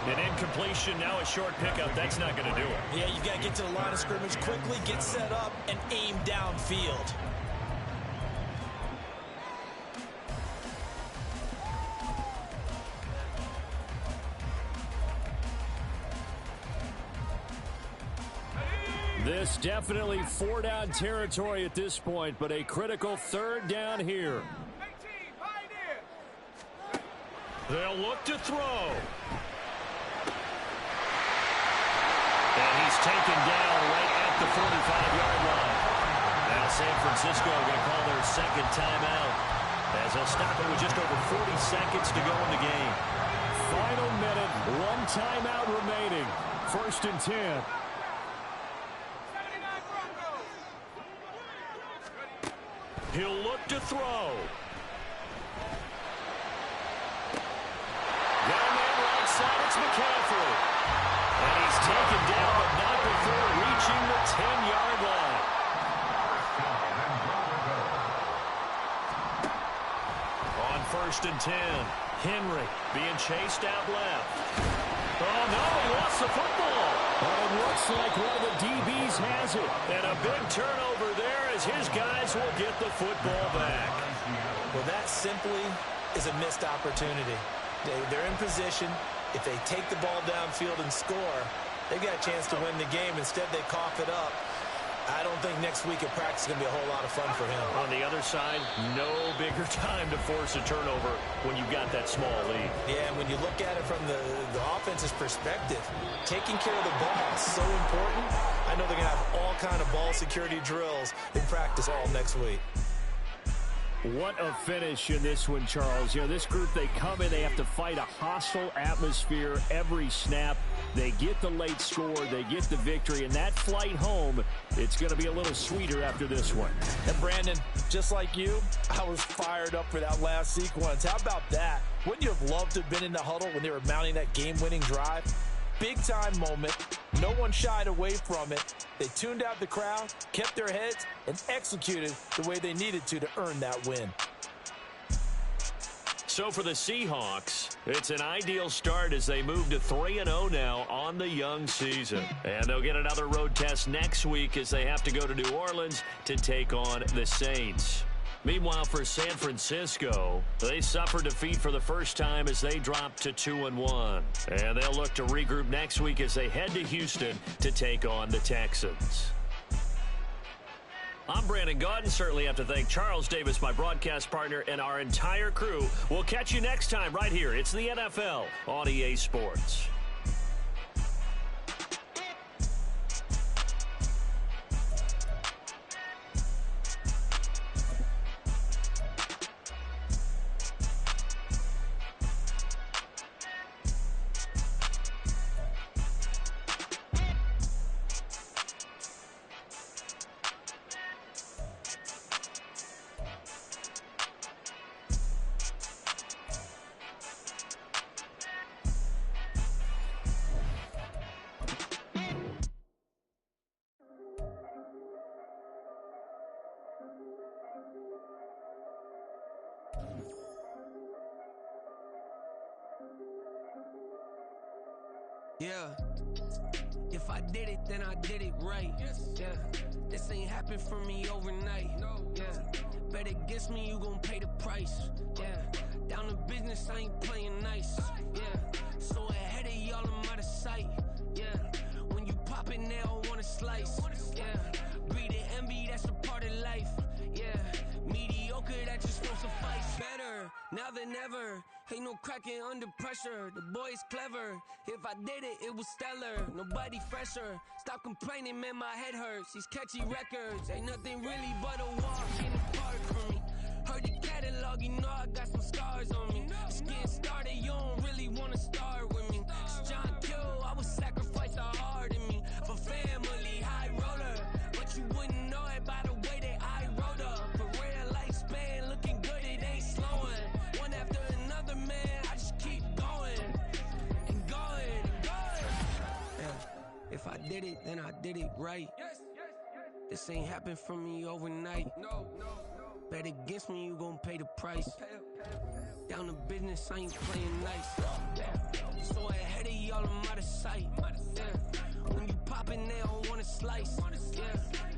An incompletion, now a short pickup. That's not going to do it. Yeah, you've got to get to the line of scrimmage quickly, get set up, and aim downfield. This definitely 4-down territory at this point, but a critical 3rd down here. They'll look to throw. And he's taken down right at the 45-yard line. Now San Francisco going to call their 2nd timeout, as they'll stop it with just over 40 seconds to go in the game. Final minute, 1 timeout remaining. 1st and 10. He'll look to throw. Got a man right side, it's McCaffrey. And he's taken down, but not before reaching the 10-yard line. On 1st and 10, Henry being chased out left. Oh, no, he lost the football. But it looks like one of the DBs has it. And a big turnover there as his guys will get the football back. Well, that simply is a missed opportunity. They're in position. If they take the ball downfield and score, they've got a chance to win the game. Instead, they cough it up. I don't think next week at practice is going to be a whole lot of fun for him. On the other side, no bigger time to force a turnover when you've got that small lead. Yeah, and when you look at it from the offense's perspective, taking care of the ball is so important. I know they're going to have all kind of ball security drills in practice all next week. What a finish in this one, Charles. You know, this group, they come in, they have to fight a hostile atmosphere every snap. They get the late score, they get the victory, and that flight home, it's going to be a little sweeter after this one. And Brandon, just like you, I was fired up for that last sequence. How about that? Wouldn't you have loved to have been in the huddle when they were mounting that game-winning drive? Big-time moment. No one shied away from it. They tuned out the crowd, kept their heads, and executed the way they needed to earn that win. So for the Seahawks, it's an ideal start as they move to 3-0 now on the young season. And they'll get another road test next week as they have to go to New Orleans to take on the Saints. Meanwhile, for San Francisco, they suffered defeat for the first time as they dropped to 2-1. And they'll look to regroup next week as they head to Houston to take on the Texans. I'm Brandon Gaudin. Certainly have to thank Charles Davis, my broadcast partner, and our entire crew. We'll catch you next time right here. It's the NFL on EA Sports. Yeah. If I did it, then I did it right. Yeah. This ain't happened for me overnight. Yeah. Bet against me, you gon' pay the price. Yeah. Down to business, I ain't playing nice. Yeah. So ahead of y'all, I'm out of sight. Yeah. When you poppin', they don't wanna slice. Yeah. Greed and envy, that's a part of life. Yeah. Mediocre, that just won't suffice. Better now than ever. Ain't no cracking under pressure. The boy's clever. If I did it, it was stellar. Nobody fresher. Stop complaining, man, my head hurts. These catchy records ain't nothing really but a walk in the park for me. Heard the catalog, you know I got some scars on me. Just getting started, you don't really wanna start with me. It's John Kill, I would sacrifice a heart in me. For family, high roller. But you wouldn't know it by the way that I wrote up. For real lifespan, looking good, it ain't slowing. One after another, man, I just keep going. And going, and going. Yeah. If I did it, then I did it right. This ain't happened for me overnight. Bet against me, you gon' pay the price. Down to business, I ain't playing nice. So ahead of y'all, I'm out of sight. Yeah. When you poppin', they don't wanna slice. Yeah.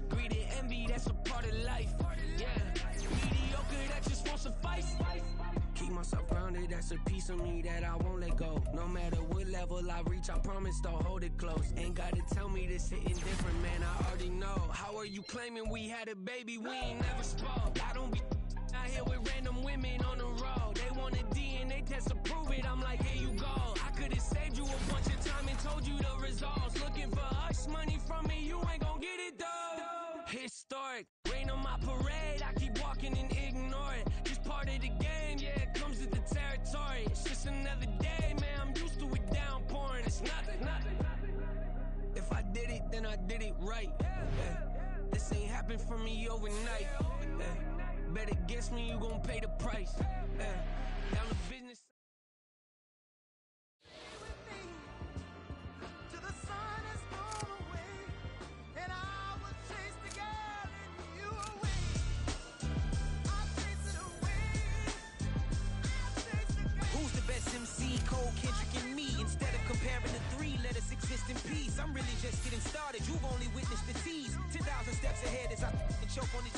Greed and envy, that's a part of life. Yeah. Mediocre, that just won't suffice. Keep myself grounded, that's a piece of me that I won't let go. No matter what level I reach, I promise to hold it close. Ain't gotta tell me this hitting different, man, I already know. How are you claiming we had a baby, we ain't never spoke? I don't be out here with random women on the road. They want a DNA test to prove it, I'm like, here you go. I could've saved you a bunch of time and told you the results. Looking for hush money from me, you ain't gon' get it though. Historic, rain on my parade, I keep walking and ignore it. Just part of the game, yeah, it comes with the territory. It's just another day, man, I'm used to it downpouring. It's nothing. If I did it, then I did it right. Yeah. This ain't happened for me overnight. Yeah. Bet against me, you gon' pay the price. Yeah. Down to business. MC, Cole, Kendrick, and me. Instead of comparing the three, let us exist in peace. I'm really just getting started. You've only witnessed the tease. 10,000 steps ahead as I choke on it.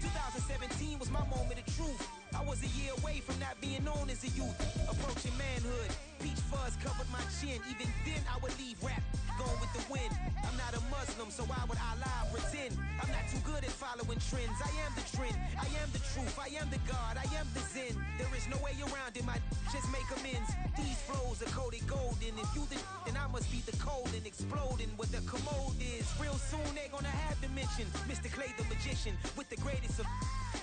2017 was my moment of truth. I was a year away from not being known as a youth. Approaching manhood. Peach fuzz covered my chin. Even then, I would leave rap going with the wind. I'm not a Muslim, so why would Allah pretend? I'm not too good at following trends. I am the trend. I am the truth. I am the God. I am the Zen. There is no way around it. My just make amends. These flows are coated golden. If you the then I must be the cold and exploding what the commode is. Real soon they're gonna have to mention Mr. Clay the magician with the greatest of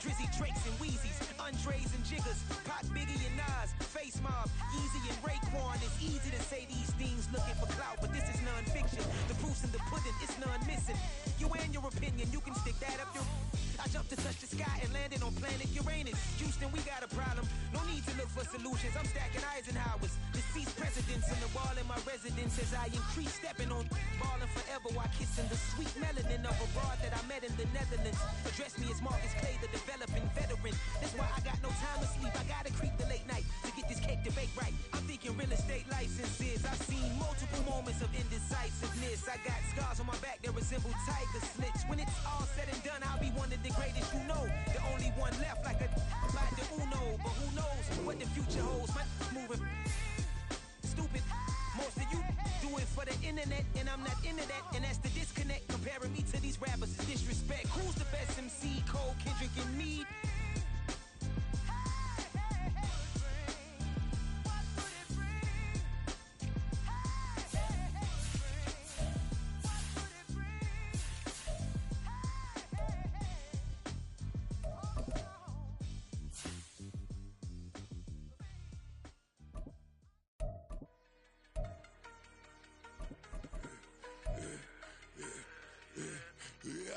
Drizzy, Drakes, and Wheezies, Andres and Jiggers, Pac, Biggie, and Nas, Face Mob, Easy and Raekwon. It's easy to say these things looking for clout, but this is non-fiction. The proof's in the pudding, it's none missing. You and your opinion, you can stick that up your... I jumped to touch the sky and landed on planet Uranus. Houston, we got a problem. No need to look for solutions. I'm stacking Eisenhowers. Deceased presidents in the wall in my residence as I increase stepping on balling forever while kissing the sweet melanin of a broad that I met in the Netherlands. Address me as Marcus Clay, the developing veteran. That's why I got no time to sleep. I gotta creep the late night to get this cake to bake right. I'm thinking real estate licenses. I've seen multiple moments of indecisiveness. I got scars on my back that resemble tiger slits. When it's all said and done, I'll be one of the greatest you know. The only one left like a like the Uno. But who knows what the future holds. My moving stupid. Most of you do it for the internet, and I'm not into that. And that's the disconnect. Comparing me to these rappers is disrespect. Who's the best MC? Cole, Kendrick, and me?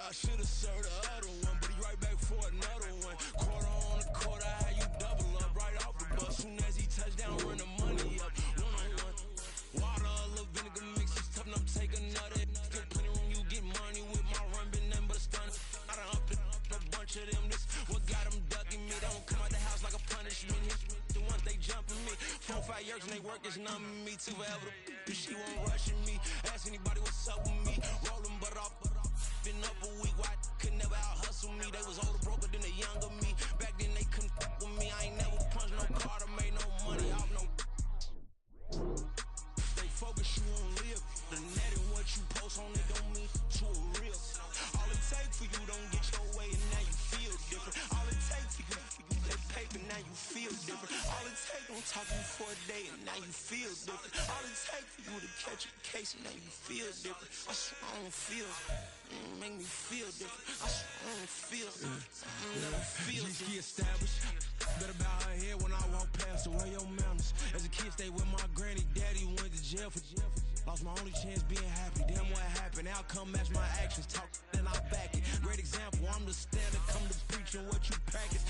I should've served the other one, but he right back for another one. Quarter on the quarter, how you double up right off the bus. Soon as he touch down, run the money up. One-on-one. Water, a little vinegar mix, it's tough enough to take another. Get plenty room, you get money with my run, been nothing but a stun. I done upped a bunch of them. This what got them ducking me. They don't come out the house like a punishment. Hit the ones they jumping me. 4 or 5 years and they work is numbing me too forever. she won't rushing me. Ask anybody what's up with me. Rolling but off, been up a week. Why could never out hustle me? They was older, broker than the younger me. Back then they couldn't fuck with me. I ain't never punched no card or made no money off no. Stay focused, you won't live. The net and what you post on it don't mean to a real. All it takes for you don't get your way and now you feel different. All it takes for you that paper, now you feel different. All it takes don't talk to you for a day and now you feel different. All it takes for you to catch a case and now you feel different. I swear I don't feel. Make me feel different. I swear I don't feel. I never feel different. Established. Better bow her head when I walk past her. Where your manners? As a kid, stayed with my granny. Daddy went to jail for jail. Lost my only chance being happy. Damn what happened. Outcome match my actions. Talk then I back it. Great example. I'm the standard. Come to preaching what you practice.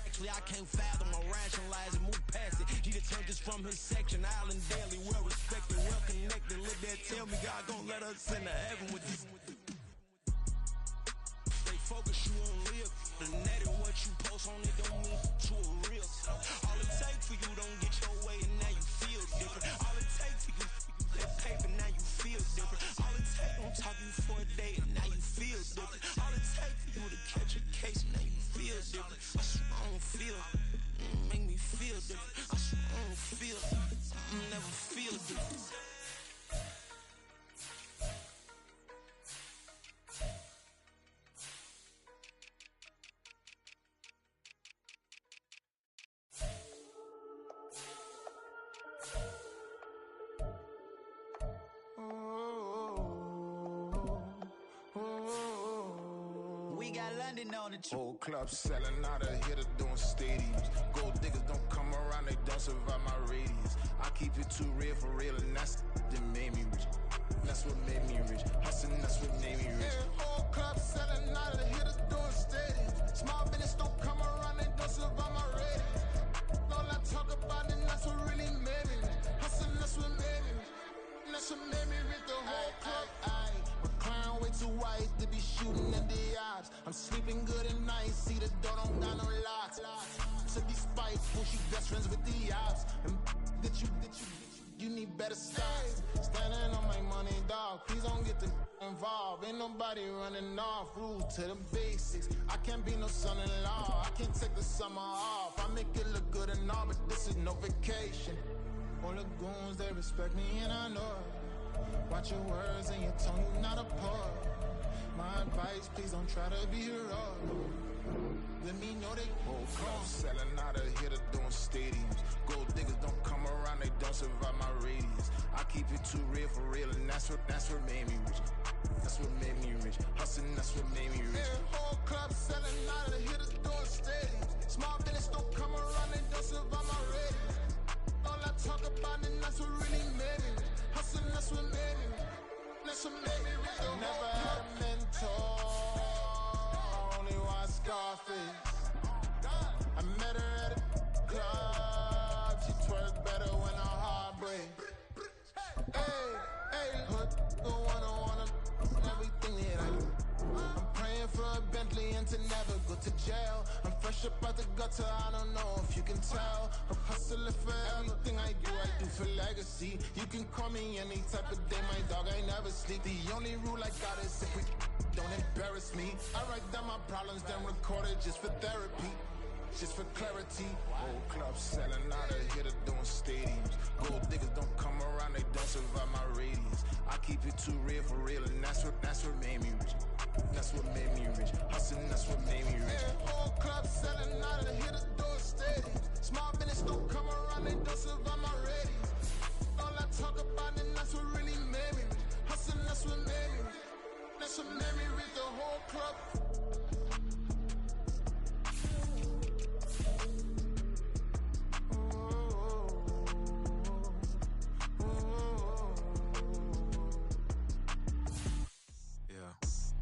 Actually, I can't fathom or rationalize and move past it. He turned this from his section. Island Daily, well respected, well connected. Look that, tell me God gon' let us into heaven with this. Stay focused, you won't live. The net and what you post on it don't mean to a real. All it takes for you don't get your way and now you feel different. All it takes for you that paper, now you feel different. All it takes don't talk you for a day and now you feel different. All it takes for you to catch a case and now you feel different. I swear I don't feel. Make me feel different. I swear I don't feel. I never feel different. On the whole club selling out of hitter doing stadiums. Gold diggers don't come around, they don't survive my radius. I keep it too real for real, and that's that made me rich. That's what made me rich. Hustling, that's what made me rich. Yeah, whole club selling out of hitters doing stadiums. Small business don't come around, they don't survive my radius. All I talk about it, that's what really made me rich. Hustling, that's what made me rich. That's what made me rich. The whole club. McLaren way too white to be shooting at the odds. I'm sleeping good at night, see the door don't got no locks. To be spiteful, she best friends with the ops. And that you need better stocks. Standing on my money, dog, please don't get involved. Ain't nobody running off, rules to the basics. I can't be no son-in-law, I can't take the summer off. I make it look good and all, but this is no vacation. All the goons, they respect me and I know it. Watch your words and your tone, you not a part. My advice, please don't try to be heroic. Let me know they whole club selling out of hitter doing stadiums. Gold diggers don't come around, they don't survive my radius. I keep it too real for real, and that's what made me rich. That's what made me rich. Hustling, that's what made me rich. Yeah, whole club selling out of hitters doing stadiums. Small business don't come around, they don't survive my radius. All I talk about it, that's what really made me rich. Hustling, that's what made me rich. That's what made me rich. Never had a mentor, only watch Scarface. I met her at a club, she twerk better when her heart breaks. Hey, hood, go wanna everything that I do. I'm praying for a Bentley and to never go to jail. I'm fresh up out the gutter, I don't know if you can tell. I'm hustling for everything I do for legacy. You can call me any type of day, my dog, I never sleep. The only rule I got is if we don't embarrass me. I write down my problems, then record it just for therapy. Just for clarity. Whole club selling out of hitter doing stadiums. Gold diggers don't come around, they don't survive my radius. I keep it too real for real, and that's what made me rich. That's what made me rich. Hustling, that's what made me rich. Yeah, whole club selling out of hitters doing stadiums. Small business don't come around, they don't survive my radius. All I talk about it, that's what really made me rich. Hustling, that's what made me rich. That's what made me rich. The whole club.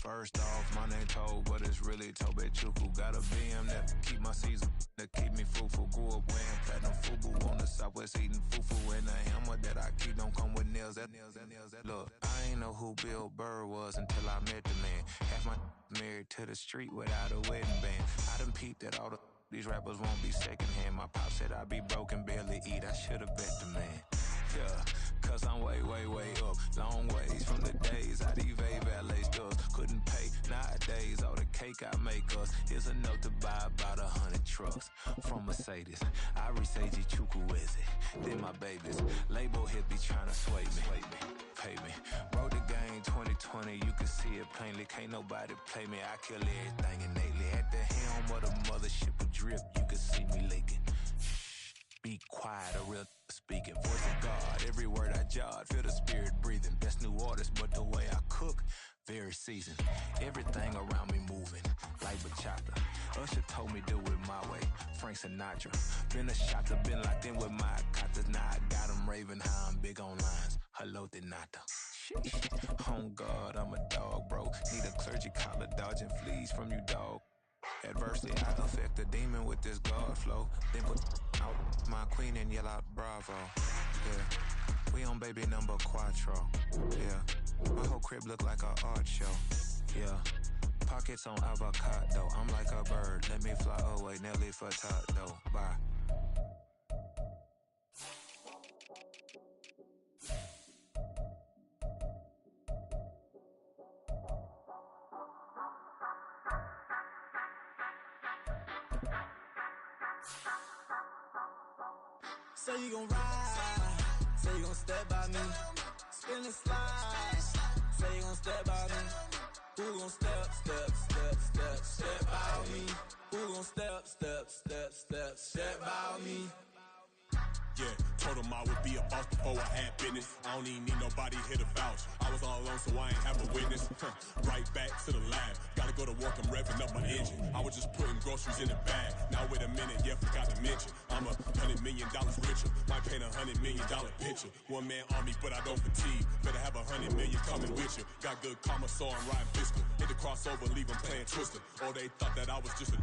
First off, my name Toad, but it's really Tobe Chuku. Got a BM that keep my season, that keep me fruitful. Grew up wearing platinum FUBU on the southwest eating fufu. And the hammer that I keep don't come with nails. Look, I ain't know who Bill Burr was until I met the man. Half my married to the street without a wedding band. I done peeped that all these rappers won't be secondhand. My pop said I'd be broken, barely eat. I should've bet the man. Yeah, cause I'm way, way, way up. Long ways from the days I evade valet stores. Couldn't pay nowadays, all the cake I make us is enough to buy about 100 trucks. From Mercedes, I resage Chukwueze. Then my babies, label hit be trying to sway me. Pay me. Wrote the game 2020, you can see it plainly. Can't nobody play me. I kill everything innately. At the helm of the mothership of drip, you can see me leaking. Be quiet, a real speaking. Voice of God, every word I jot. Feel the spirit breathing. Best new artist, but the way I cook, very seasoned. Everything around me moving, like bachata. Usher told me do it my way. Frank Sinatra. Been a shotter, been locked in with my katas. Now I got them raving how I'm big on lines. Hello, de nata. On God, I'm a dog, bro. Need a clergy collar, dodging fleas from you, dog. Adversely, I affect the demon with this God flow. Then put out my queen and yell out bravo. Yeah, we on baby number quattro. Yeah, my whole crib look like a art show. Yeah, pockets on avocado. I'm like a bird, let me fly away. Nelly Furtado, bye. Say you gon' ride, say you gon' step by me, spin and slide, say you gon' step by me, who gon' step by me, who gon' step by me. Yeah, told him I would be a boss before I had business. I don't even need nobody here to vouch. I was all alone, so I ain't have a witness. Right back to the lab. Gotta go to work, I'm revving up my engine. I was just putting groceries in the bag. Now wait a minute, yeah, forgot to mention. I'm $100 million richer. Might paint $100 million picture. One man army, but I don't fatigue. Better have 100 million coming with you. Got good karma, so I'm riding fiscal. Hit the crossover, leave them playing Twister. Oh, they thought that I was just a...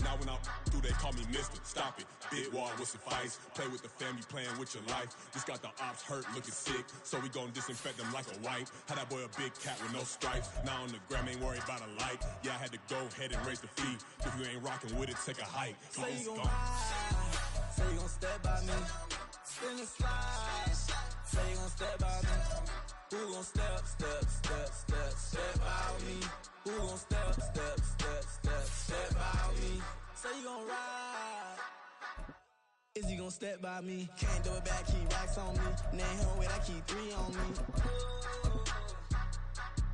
Now when I'm through, they call me Mister. Stop it. Big wall with some fights. Play with the family, playing with your life. Just got the ops hurt, looking sick. So we gon' disinfect them like a wipe. Had that boy a big cat with no stripes. Now on the gram, ain't worried about a light. Yeah, I had to go ahead and raise the fee. If you ain't rocking with it, take a hike. Say you gon' ride, say you gon' step by me, spin and slide, say you gon' step by me, who gon' step by me, who gon' step by me, say you gon' ride, is you gon' step by me, can't do it back, keep racks on me, name home with I keep 3 on me.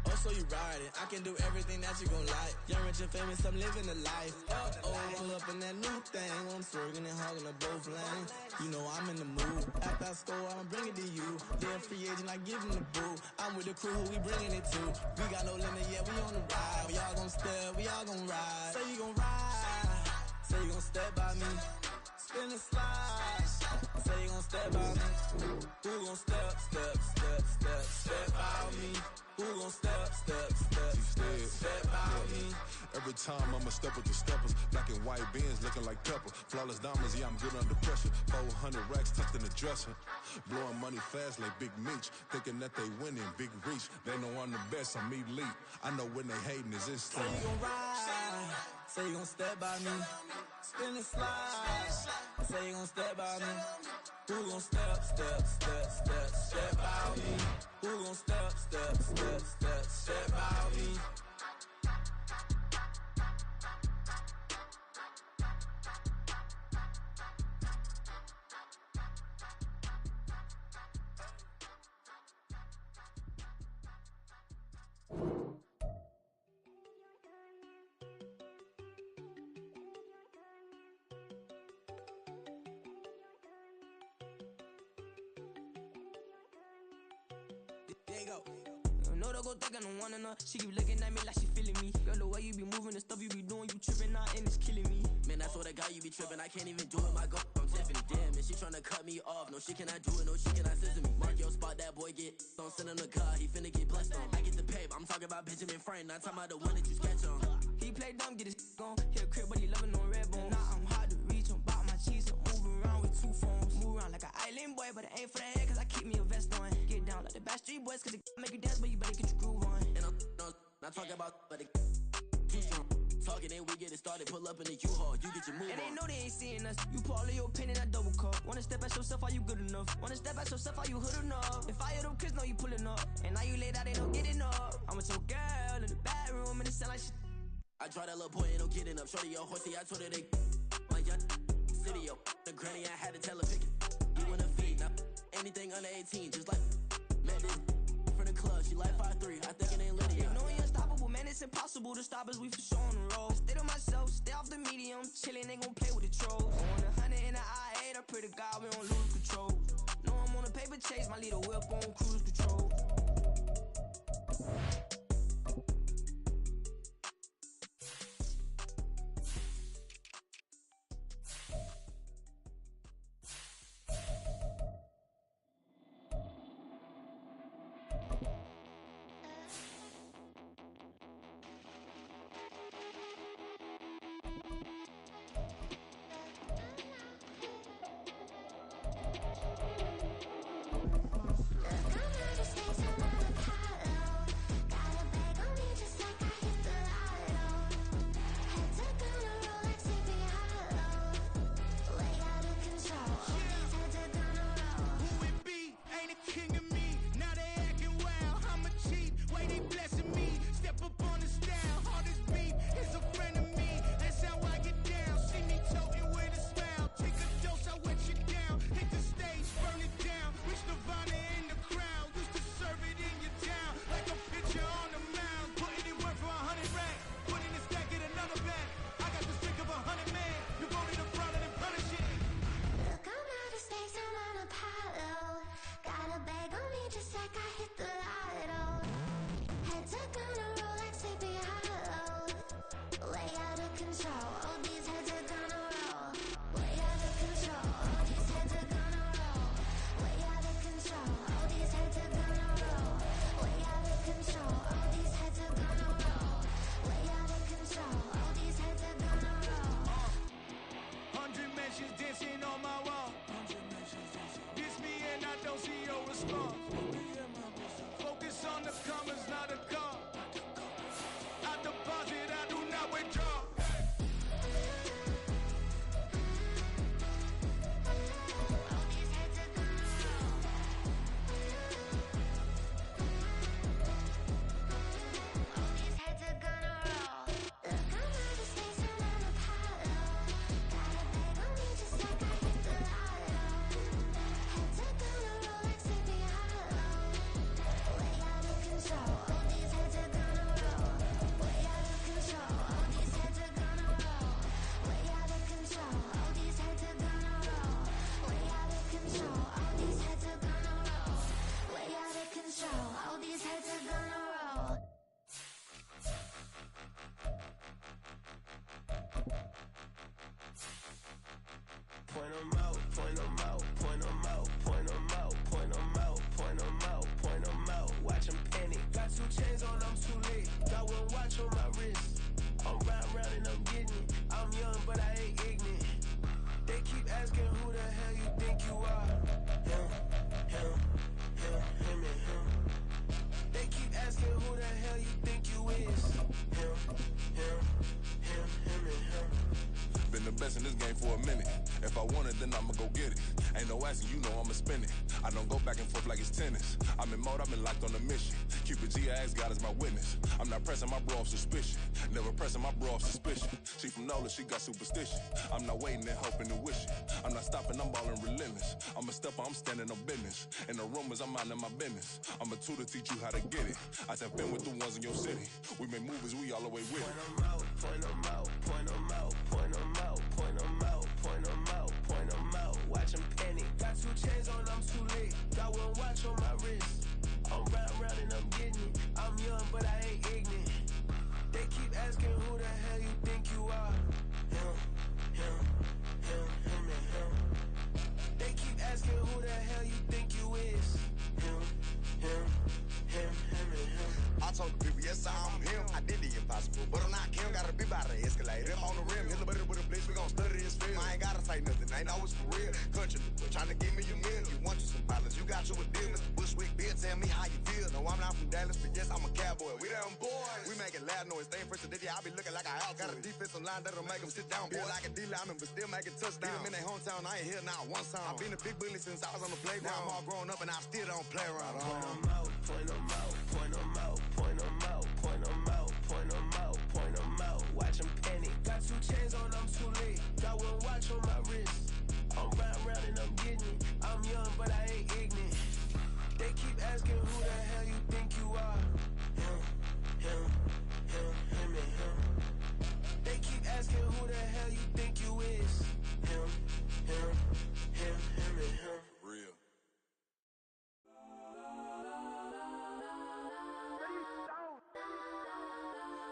Oh, so you riding, I can do everything that you gon' like. Young, rich, and famous, I'm living the life. Pull up in that new thing, when I'm swerving and hogging up both lanes. You know I'm in the mood. After I score, I'ma bring it to you. They're free agent, I give them the boo. I'm with the crew, who we bringing it to. We got no limit, yeah, we on the ride. We all gon' step, we all gon' ride. Say you gon' ride, say you gon' step by me. Spin and slide, say you gon' step by me. Who gon' step by me? Who gon' step by me? Every time I'ma step with the steppers. Black and white beans looking like pepper. Flawless diamonds, yeah, I'm good under pressure. 400 racks tucked in the dresser. Blowing money fast like Big Meech. Thinking that they winning, big reach. They know I'm the best, I'm elite. I know when they hating is instant. Say you gon' ride, say you gon' step by me. Spin and slide, say you gon' step by me. Who gon' step by me? Who gon' step by me? There you go. No, don't go think I don't wanna know. She keep looking at me like she feeling me. Girl, the way you be moving, the stuff you be doing, you tripping out and it's killing me. Man, I swear to God, you be tripping. I can't even do it. My girl, I'm Tiffany. Damn, and she tryna cut me off. No, she cannot do it. No, she cannot scissor me. Mark your spot, that boy get. Don't send him the car. He finna get blessed on. I get the pay, but I'm talking about Benjamin Franklin. Not talking about the one that you sketch on. He play dumb, get his gone. Hit a crib, but he loving on red bone. Now I'm hard to reach. I'm bout my cheese. I'm moving around with 2 phones. Move around like an island boy, but it ain't for the head, cause I keep me a vest on. Get down like the Backstreet Boys, cause it make you dance, but you better get your groove on. And I'm not talking about, but it too strong. Talking park and then we get it started. Pull up in the U-Haul, you get your move on. And they know they ain't seeing us. You pull all of your pen in that double cup. Wanna step at yourself, are you good enough? Wanna step at yourself, are you hood enough? If I hear them kids know you pulling up, and now you laid out, they don't getting up. I'm with your girl in the bedroom and it sound like shit. I try that little boy, ain't no getting up. Shorty, your horsey, I told her they my young city, yo. The granny, I had to tell her pick it. You in a feed, now anything under 18, just like met this from the club. She like 5'3", I think it ain't Lydia. You know we unstoppable, man, it's impossible to stop us, we for sure on the road. Stay to myself, stay off the medium, chillin', ain't gon' play with the trolls. On 100 in the I-8, I pray to God we don't lose control. Know I'm on a paper chase, my leader whip on cruise control. She got superstition. I'm not waiting and hoping and wishing. I'm not stopping, I'm ballin' relentless. I'm a stepper, I'm standing on business. In the rumors, I'm minding my business. I'm a tutor, teach you how to get it. I tap in with the ones in your city. We make movies, we all the way with it. Point them out, point them out, point them out, point them out, point them out, point them out, point them out. Watch them panic. Got 2 chains on, I'm too late. Got 1 watch on my wrist. I'm round and I'm getting it. I'm young, but I ain't ignorant. They keep asking who the hell you think you are. Him, and him. They keep asking who the hell you think you is. Him, and him. I told the people, yes, I'm him. I did the impossible, but I'm not Kim. Gotta be by the escalator. On the rim, hit the butter with a blitz. We gon' study this film. I I ain't gotta say nothing. Ain't know it's for real. Country, trying to give me your meal. You want you some violence, you got you a deal. Mr. Bushwick, Bill, tell me how you feel. No, I'm not from Dallas, but yes, I'm a cowboy. We them boys. We making loud noise. Staying fresh to this, I be looking like a house. Got a defensive line that'll make them sit down. Feel like a D-lineman, but still making touchdowns. Beat them in their hometown, I ain't here now one song. I've been a big bully since I was on the playground. Now I'm all grown up and I still don't play around. Point them out, point them out, point them out, point them out, point them out, point them out, point them out. Watch them panic. Got 2 chains on, I'm too late. Got 1 watch on my wrist. I'm round and I'm getting it. I'm young, but I ain't ignorant. They keep asking who the hell you think you are. Him and him. They keep asking who the hell you think you is. Him and him. Real.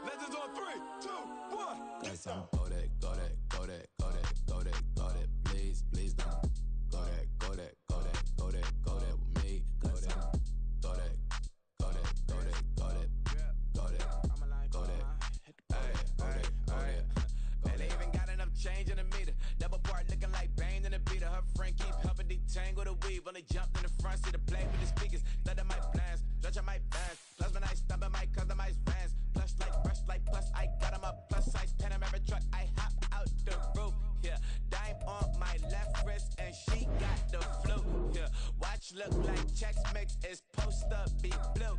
Legends on 3, 2, 1. Got some go that, go that, go that, go that, go that, go that. Please don't go that, go that, go that, go that, go that with me. Go that, go that, go that, go that, go that, go that, go that, go that. Man, they even got enough change in the meter. Double part looking like Bane in the beater. Her friend keep helping detangle the weave. Only jumped in the front seat to play with the speakers. Study my plans, stretch on my bands. Plus when I stumble my customized vans. Plush like brush like plus I got 'em up plus size Panamera truck. I hop out the roof. Yeah, dime on my left wrist and she got the flu. Yeah, watch look like checks mix is post up be blue.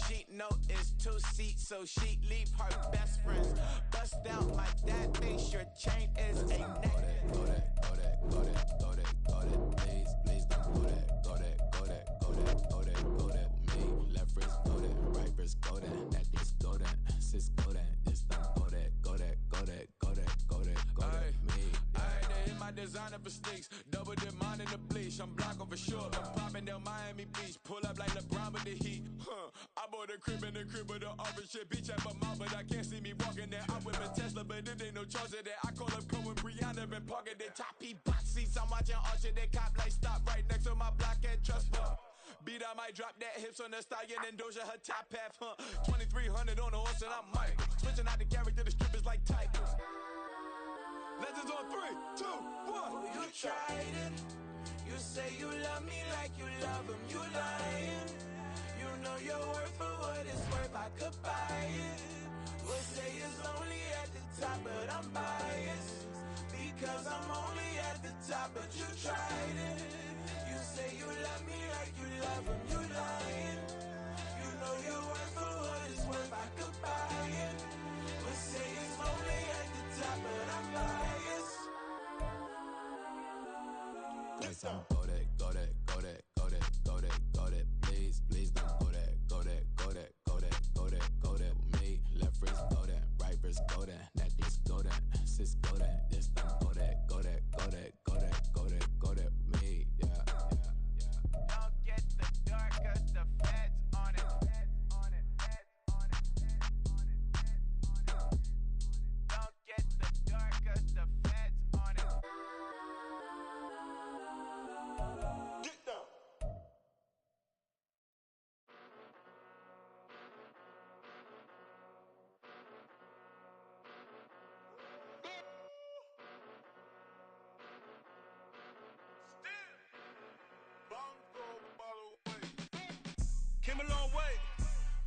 She know it's 2 seats, so she leave her best friends. Bust out my dad thinks your chain is a neck. Go that, go that, go that, go that, go that. Please don't go that, go that, go that, go that, go that, go that with me. Left wrist go that, right wrist go that, necklace go that, sis go that, this don't go that, go that, go that, go that, go that, go that, me. I had to hit my designer for sneaks. Double dip mine in the bleach. I'm blocking for sure. I'm popping down Miami Beach. Pull up like LeBron with the heat. I bought a crib in the crib with the orange shit. Beach at my mouth, but I can't see me walking there. I whip a Tesla, but it ain't no charge of that. I call up Cohen, Brianna, been parking the top box seats. I'm watching Archer, they cop like stop right next to my block at Trust Fund. Beat, I might drop that hips on the stallion and Doja her top half, 2300 on the horse and I'm Mike. Switching out the character, the strippers like Tigers. Legends on 3, 2, 1. You tried it. You say you love me like you love him. You lying. You know your worth for what it's worth. I could buy it. We'll say it's lonely at the top, but I'm biased because I'm only at the top. But you tried it. You say you love me like you love him. You lying. You know your worth for what it's worth. I could buy it. We'll say it's lonely at the top, but I'm biased. Got some go that, go that, go that, go that, go that, go that. Please don't go that, go that, go that, go that, go that, go that with me. Left wrist go that, right wrist go that, necklace go that, sis go that, this don't go that, go that, go that, go that, go that, go that with me. Yeah. Don't get the dark 'cause the feds on it. Don't get the dark 'cause the feds on it. Get down. Came a long way,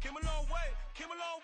came a long way, came a long